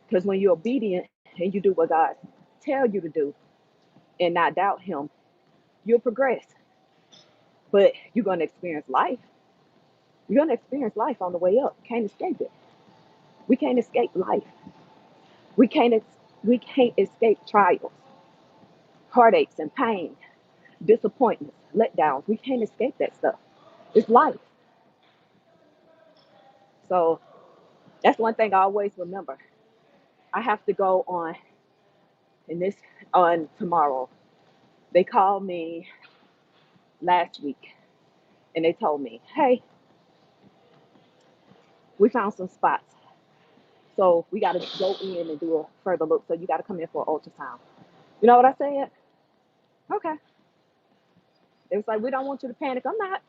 Because when you're obedient and you do what God tell you to do and not doubt Him, you'll progress. But you're gonna experience life. You're gonna experience life on the way up. Can't escape it. We can't escape life. We can't. We can't escape trials, heartaches, and pain, disappointments, letdowns. We can't escape that stuff. It's life. So that's one thing I always remember. I have to go on in this on tomorrow. They called me last week and they told me, hey, we found some spots. So we got to go in and do a further look. So you got to come in for an ultrasound. You know what I said? Okay. It was like, we don't want you to panic. I'm not.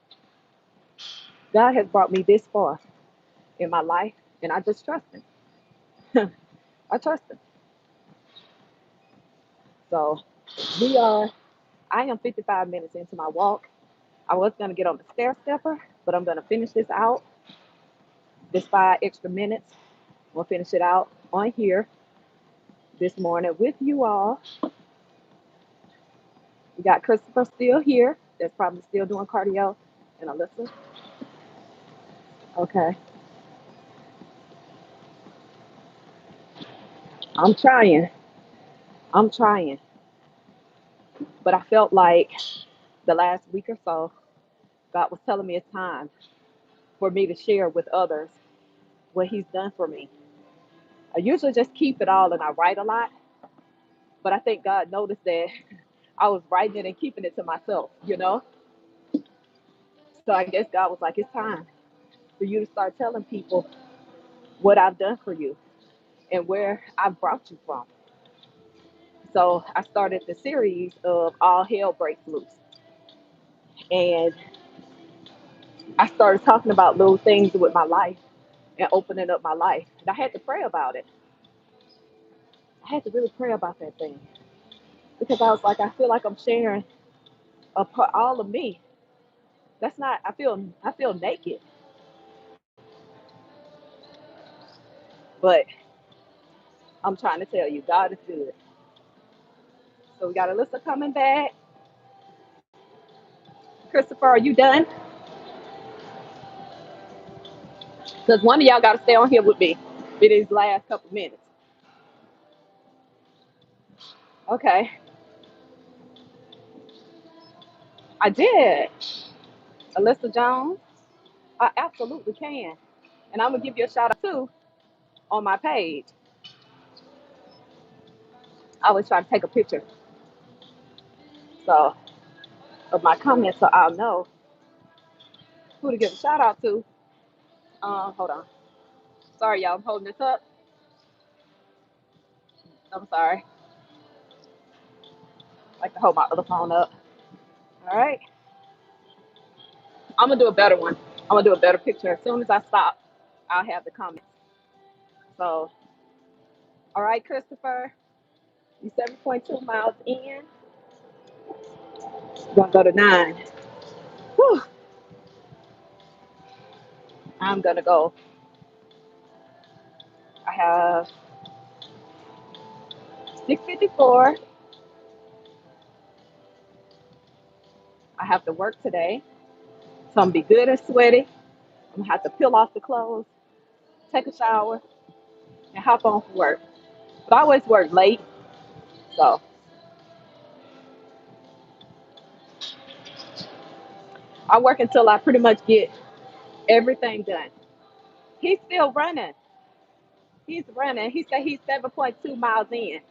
God has brought me this far in my life, and I just trust Him. I trust Him. So we are, I am 55 minutes into my walk. I was going to get on the stair stepper, but I'm going to finish this out, this 5 extra minutes. We'll finish it out on here this morning with you all. We got Christopher still here. That's probably still doing cardio. And Alyssa. Okay. I'm trying. I'm trying. But I felt like the last week or so, God was telling me it's time for me to share with others what He's done for me. I usually just keep it all and I write a lot, but I think God noticed that I was writing it and keeping it to myself, you know? So I guess God was like, it's time for you to start telling people what I've done for you and where I've brought you from. So I started the series of All Hell Breaks Loose. And I started talking about little things with my life and opening up my life. And I had to pray about it. I had to really pray about that thing because I was like, I feel like I'm sharing all of me. That's not. I feel naked, but I'm trying to tell you, God is good. So we got Alyssa coming back. Christopher, are you done? Because one of y'all got to stay on here with me for these last couple minutes. Okay, I did. Alyssa Jones, I absolutely can, and I'm gonna give you a shout out too on my page. I always try to take a picture so of my comments so I'll know who to give a shout out to. Hold on. Sorry, y'all. I'm holding this up. I'm sorry. I like to hold my other phone up. All right. I'm gonna do a better one. I'm gonna do a better picture. As soon as I stop, I'll have the comments. So, all right, Christopher, you 7.2 miles in. We're gonna go to 9. Whew. I'm gonna go. I have 6:54. I have to work today, so I'm gonna be good and sweaty. I'm gonna have to peel off the clothes, take a shower, and hop on for work. But I always work late, so I work until I pretty much get everything done. He's still running. He's running. He said he's 7.2 miles in.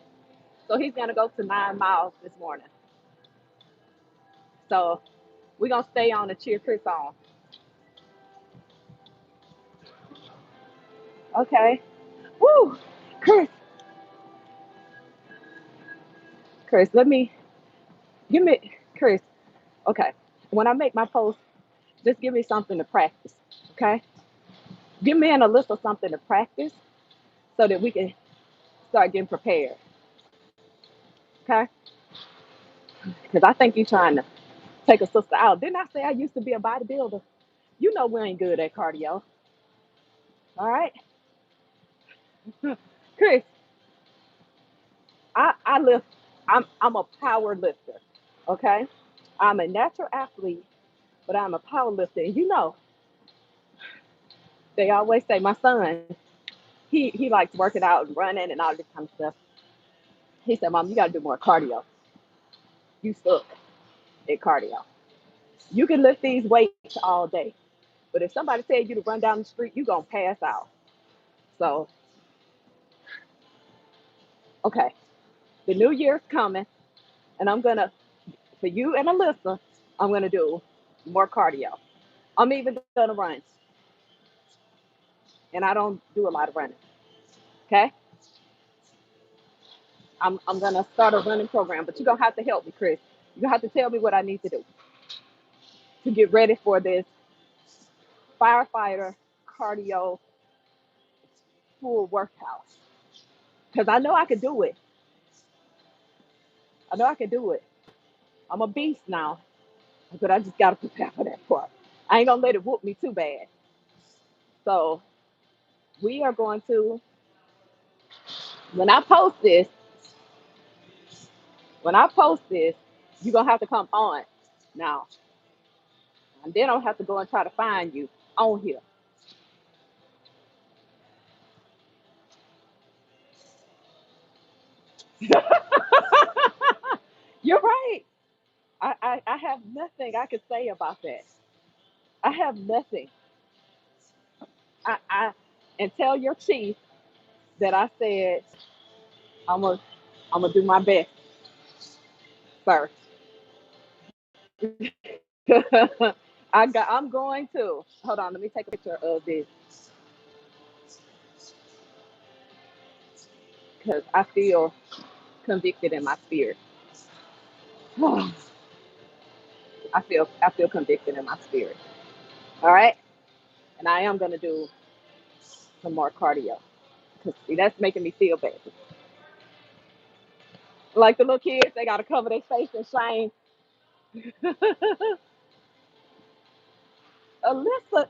So he's gonna go to 9 miles this morning. So we're gonna stay on and cheer Chris on. Okay. Woo! Chris, Chris, let me give me Chris. Okay. When I make my post, just give me something to practice. Okay. Give me and Alyssa something to practice so that we can start getting prepared. Okay. Because I think you're trying to take a sister out. Didn't I say I used to be a bodybuilder? You know we ain't good at cardio. All right. Chris, I lift. I'm a power lifter. Okay. I'm a natural athlete, but I'm a power lifter. And you know, they always say my son, he likes working out and running and all this kind of stuff. He said, Mom, you gotta do more cardio. You suck at cardio. You can lift these weights all day. But if somebody tells you to run down the street, you're gonna pass out. So, okay. The new year's coming, and I'm gonna, for you and Alyssa, I'm gonna do more cardio. I'm even gonna run. And I don't do a lot of running. Okay? I'm gonna start a running program, but you're gonna have to help me, Chris. You're gonna have to tell me what I need to do to get ready for this firefighter cardio full workout. Because I know I can do it. I know I can do it. I'm a beast now, but I just gotta prepare for that part. I ain't gonna let it whoop me too bad. So we are going to, when I post this, when I post this, you're gonna have to come on now. And then I'll have to go and try to find you on here. You're right. I have nothing I can say about that. I have nothing. I and tell your chief that I said I'm gonna I'm gonna do my best, sir. I'm going to hold on. Let me take a picture of this because I feel convicted in my spirit. I feel convicted in my spirit. All right, and I am gonna do some more cardio because that's making me feel bad. Like the little kids, they gotta cover their face in shame. Alyssa,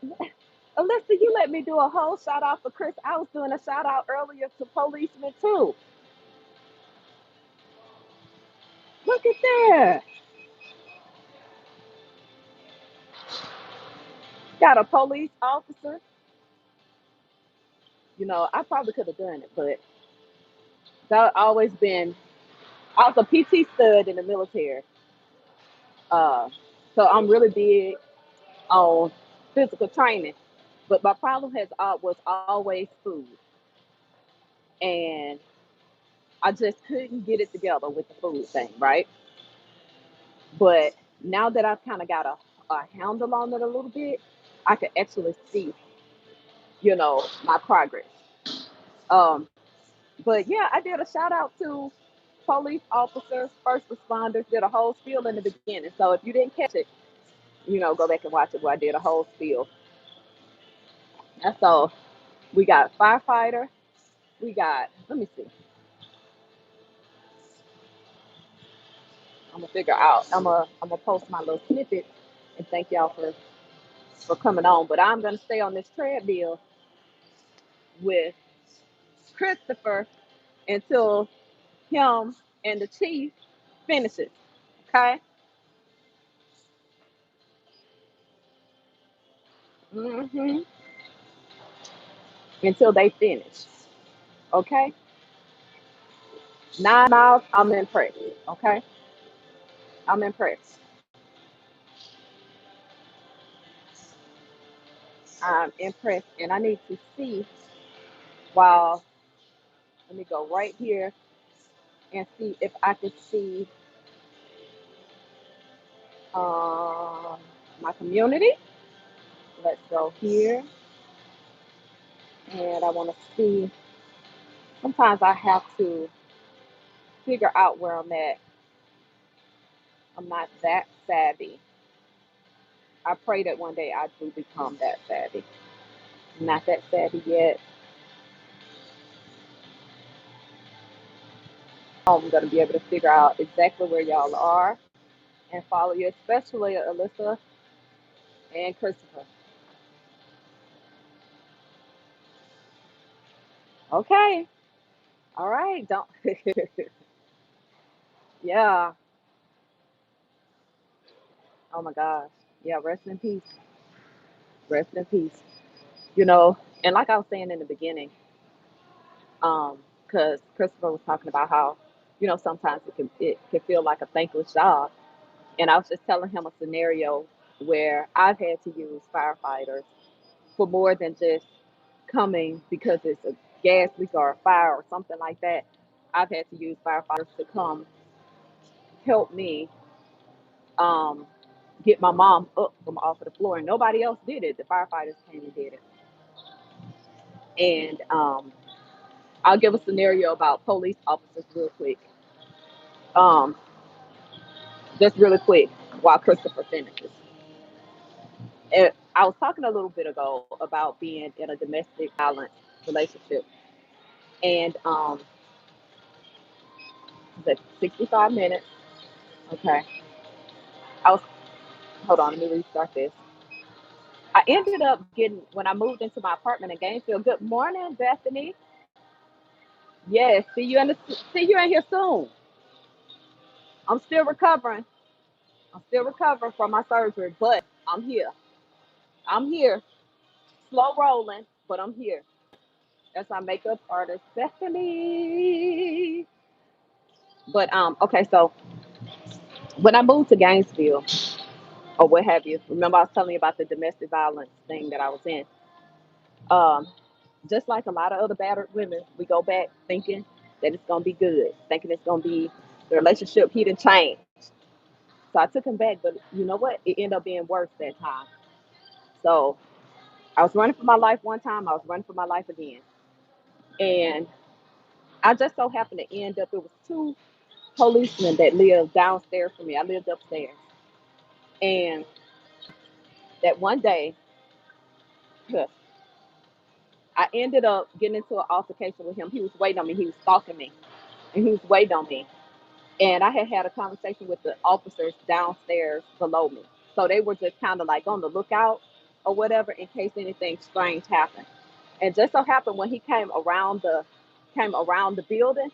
Alyssa, you let me do a whole shout out for Chris. I was doing a shout out earlier to policemen too. Look at there. Got a police officer. You know, I probably could have done it, but that always been. I was a PT stud in the military, uh, so I'm really big on physical training. But my problem was always food, and I just couldn't get it together with the food thing, right? But now that I've kind of got a handle on it a little bit, I can actually see, my progress. Um, but yeah, I did a shout out to police officers, first responders, did a whole spiel in the beginning. So if you didn't catch it, go back and watch it where I did a whole spiel. And so we got firefighter, we got, let me see, I'm gonna figure out, I'm gonna post my little snippet and thank y'all for coming on. But I'm gonna stay on this treadmill with Christopher until him and the chief finishes. Okay. hmm Until they finish. Okay. 9 miles. I'm impressed. Okay. I'm impressed. I'm impressed, and I need to see while. Let me go right here and see if I can see um, my community. Let's go here. and I want to see. Sometimes I have to figure out where I'm at. I'm not that savvy. I pray that one day I do become that savvy. I'm not that savvy yet. I'm going to be able to figure out exactly where y'all are and follow you, especially Alyssa and Christopher. Okay. All right. Don't. Yeah. Oh my gosh. Yeah. Rest in peace. Rest in peace. You know, and like I was saying in the beginning, because Christopher was talking about how, sometimes it can feel like a thankless job, and I was just telling him a scenario where I've had to use firefighters for more than just coming because it's a gas leak or a fire or something like that. I've had to use firefighters to come help me um, get my mom up from off of the floor, and nobody else did it. The firefighters came and did it. And I'll give a scenario about police officers real quick. Um, just really quick while Christopher finishes. I was talking a little bit ago about being in a domestic violence relationship, and the 65 minutes. Okay, I was. Hold on, let me restart this. I ended up getting when I moved into my apartment in Gainesville. Good morning, Bethany. Yes, see you in here soon. I'm still recovering. I'm still recovering from my surgery, but I'm here. I'm here. Slow rolling, but I'm here. That's my makeup artist, Bethany. But okay, so when I moved to Gainesville or what have you, remember I was telling you about the domestic violence thing that I was in. Um, just like a lot of other battered women, we go back thinking that it's gonna be good, thinking it's gonna be the relationship he done changed. So I took him back, but you know what? It ended up being worse that time. So I was running for my life one time, I was running for my life again. And I just so happened to end up, it was two policemen that lived downstairs from me. I lived upstairs. And that one day, I ended up getting into an altercation with him. He was waiting on me, he was stalking me, and he was waiting on me. And I had had a conversation with the officers downstairs below me. So they were just kind of like on the lookout or whatever in case anything strange happened. And just so happened when he came around the building,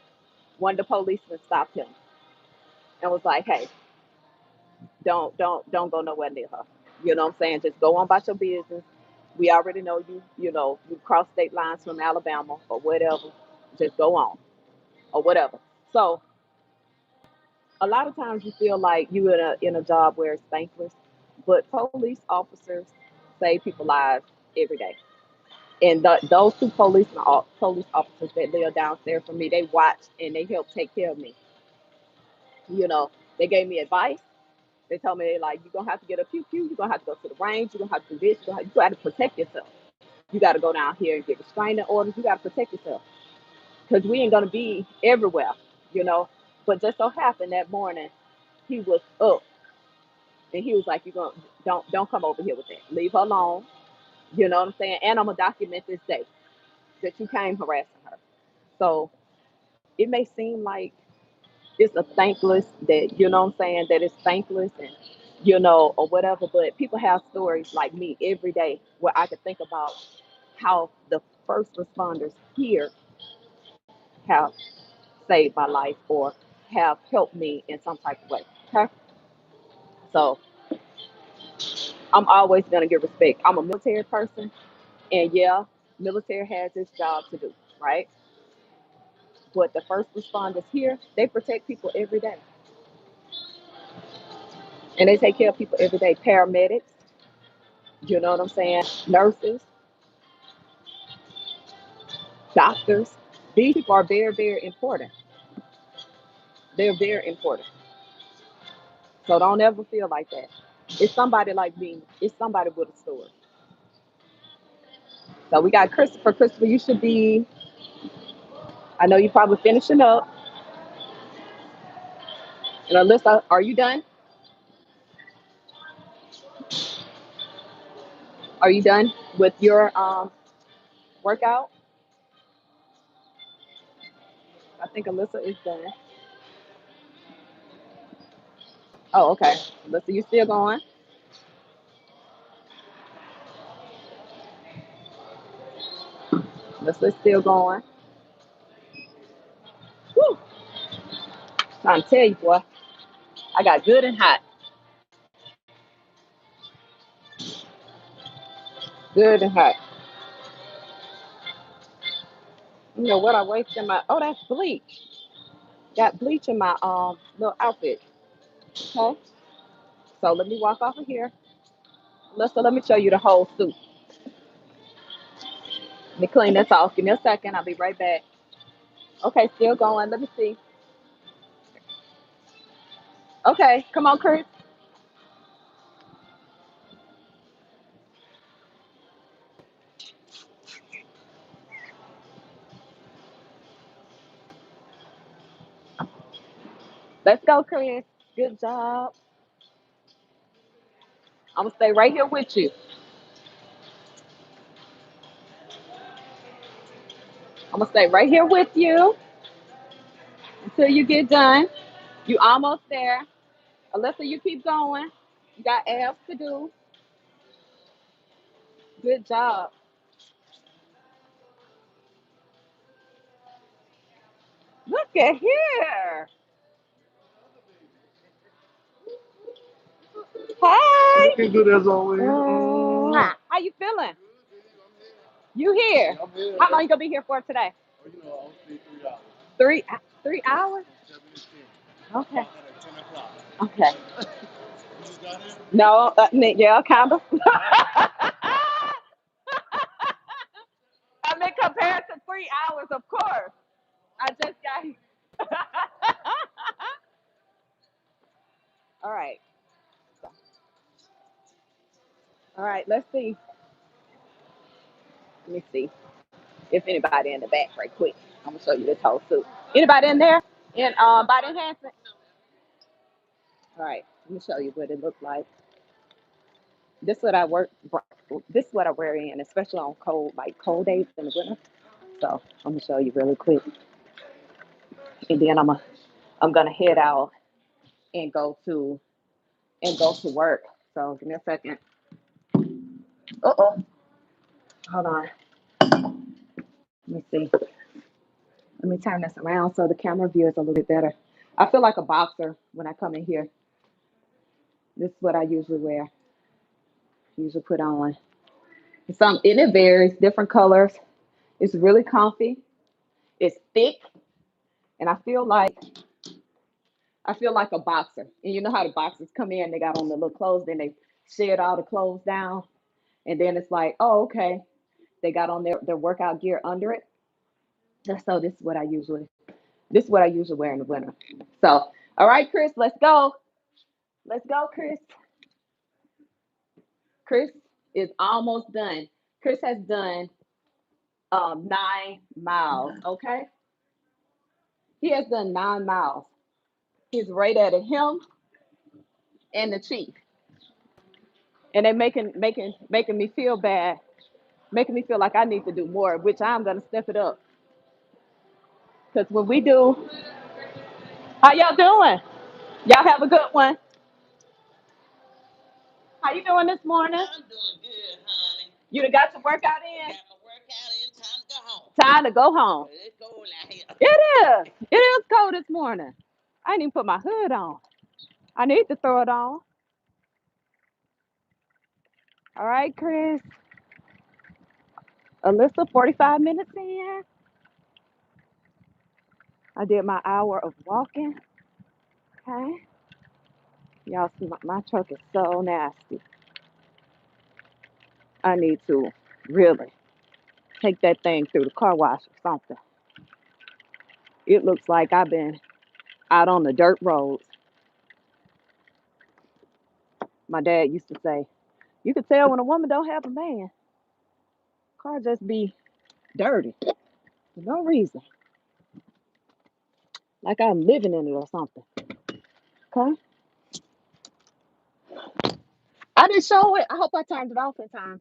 one of the policemen stopped him and was like, "Hey, don't go nowhere near her. You know what I'm saying? Just go on about your business. We already know you crossed state lines from Alabama or whatever. Just go on or whatever." So a lot of times you feel like you in a job where it's thankless, but police officers save people lives every day. And those two police officers that live downstairs from me, they watched and they helped take care of me. You know, they gave me advice. They told me like you're gonna have to get a pew pew, you're gonna have to go to the range, you're gonna have to do this, you gotta protect yourself. You gotta go down here and get restraining orders, you gotta protect yourself. Because we ain't gonna be everywhere, you know. But just so happened that morning he was up and he was like, "You gonna don't come over here with that. Leave her alone." You know what I'm saying? And I'm gonna document this day that you came harassing her. So it may seem like it's a thankless that what I'm saying that it's thankless and or whatever, but people have stories like me every day where I could think about how the first responders here have saved my life or have helped me in some type of way. Okay, so I'm always gonna give respect. I'm a military person, and yeah, military has its job to do, right? But the first responders here, they protect people every day, and they take care of people every day. Paramedics, you know what I'm saying? Nurses, doctors. These people are very, very important. They're very important. So don't ever feel like that. It's somebody like me. It's somebody with a story. So we got Christopher. Christopher, you should be. I know you're probably finishing up. And Alyssa, are you done? Are you done with your workout? I think Alyssa is done. Oh, okay. Alyssa, you still going? Alyssa's still going. Whew. Trying to tell you, boy, I got good and hot. Good and hot. You know what I wasted my? Oh, that's bleach. Got bleach in my little outfit. Okay. So let me walk off of here. Alyssa, let me show you the whole suit. Let me clean this off. Give me a second. I'll be right back. Okay, still going. Let me see. Okay, come on, Chris. Let's go, Chris. Good job. I'm gonna stay right here with you. I'm gonna stay right here with you until you get done. You almost there. Alyssa, you keep going. You got abs to do. Good job. Look at here. Hey. Looking good as always. How you feeling? You here? I'm here. How long you gonna be here for today? I'll stay 3 hours. 3 hours? 7 to 10. Okay. At 10 o'clock. Okay. You just got here? No, yeah, kind of. I mean, compared to 3 hours, of course. I just got here. All right. All right. Let's see. Let me see if anybody in the back, right quick. I'm gonna show you this whole suit. Anybody in there? In body enhancement? All right. Let me show you what it looked like. This is what I work. This is what I wear in, especially on cold, like cold days in the winter. So I'm gonna show you really quick, and then I'm gonna head out and go to work. So give me a second. Oh, hold on. Let me see. Let me turn this around so the camera view is a little bit better. I feel like a boxer when I come in here. This is what I usually wear. Usually put on. And it varies, different colors. It's really comfy. It's thick, and I feel like a boxer. And you know how the boxers come in, they got on the little clothes, then they shed all the clothes down, and then it's like, oh, okay, they got on their workout gear under it. So this is what I usually wear in the winter. So, all right, Chris, let's go. Let's go, Chris. Chris is almost done. Chris has done 9 miles. Okay, he has done 9 miles. He's right at it. Him and the chief, and they making me feel bad, making me feel like I need to do more, which I'm gonna step it up. Because when we do, how y'all doing? Y'all have a good one. How you doing this morning? I'm doing good, honey. You done got your workout in? Got my workout in. Time to go home. Time to go home. It's cold out here. It is. It is cold this morning. I didn't even put my hood on. I need to throw it on. All right, Chris. Alyssa, 45 minutes in. I did my hour of walking. Okay. Y'all see my truck is so nasty. I need to really take that thing through the car wash or something. It looks like I've been out on the dirt roads. My dad used to say, you could tell when a woman don't have a man car just be dirty for no reason, like I'm living in it or something. Okay, I didn't show it. I hope I turned it off in time.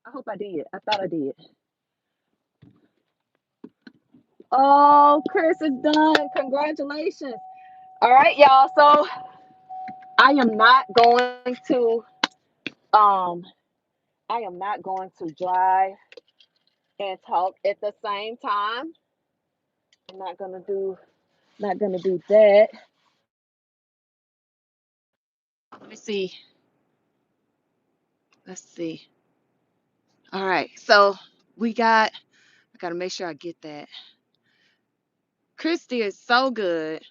I hope I did. I thought I did. Oh, Chris is done. Congratulations. All right, y'all. So I am not going to um I am not going to drive and talk at the same time. I'm not gonna do that. Let me see. Let's see. All right. So I gotta make sure I get that. Christy is so good.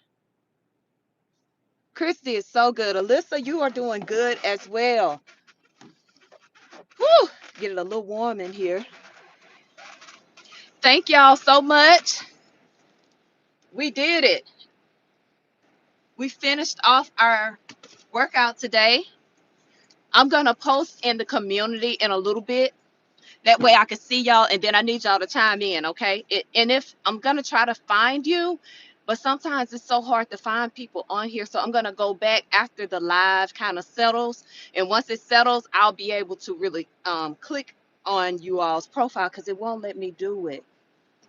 Christy is so good. Alyssa, you are doing good as well. Whew, get it a little warm in here. Thank y'all so much. We did it. We finished off our workout today. I'm gonna post in the community in a little bit. That way I can see y'all, and then I need y'all to chime in, okay? And if I'm gonna try to find you, but sometimes it's so hard to find people on here. So I'm gonna go back after the live kind of settles, and once it settles, I'll be able to really click on you all's profile because it won't let me do it.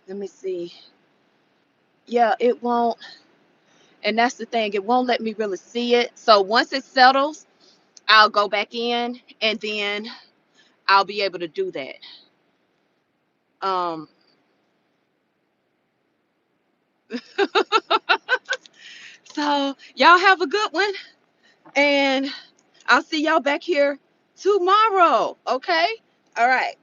Let me see. Yeah, it won't, and that's the thing. It won't let me really see it. So once it settles, I'll go back in, and then I'll be able to do that. Um, so y'all have a good one, and I'll see y'all back here tomorrow. Okay? All right.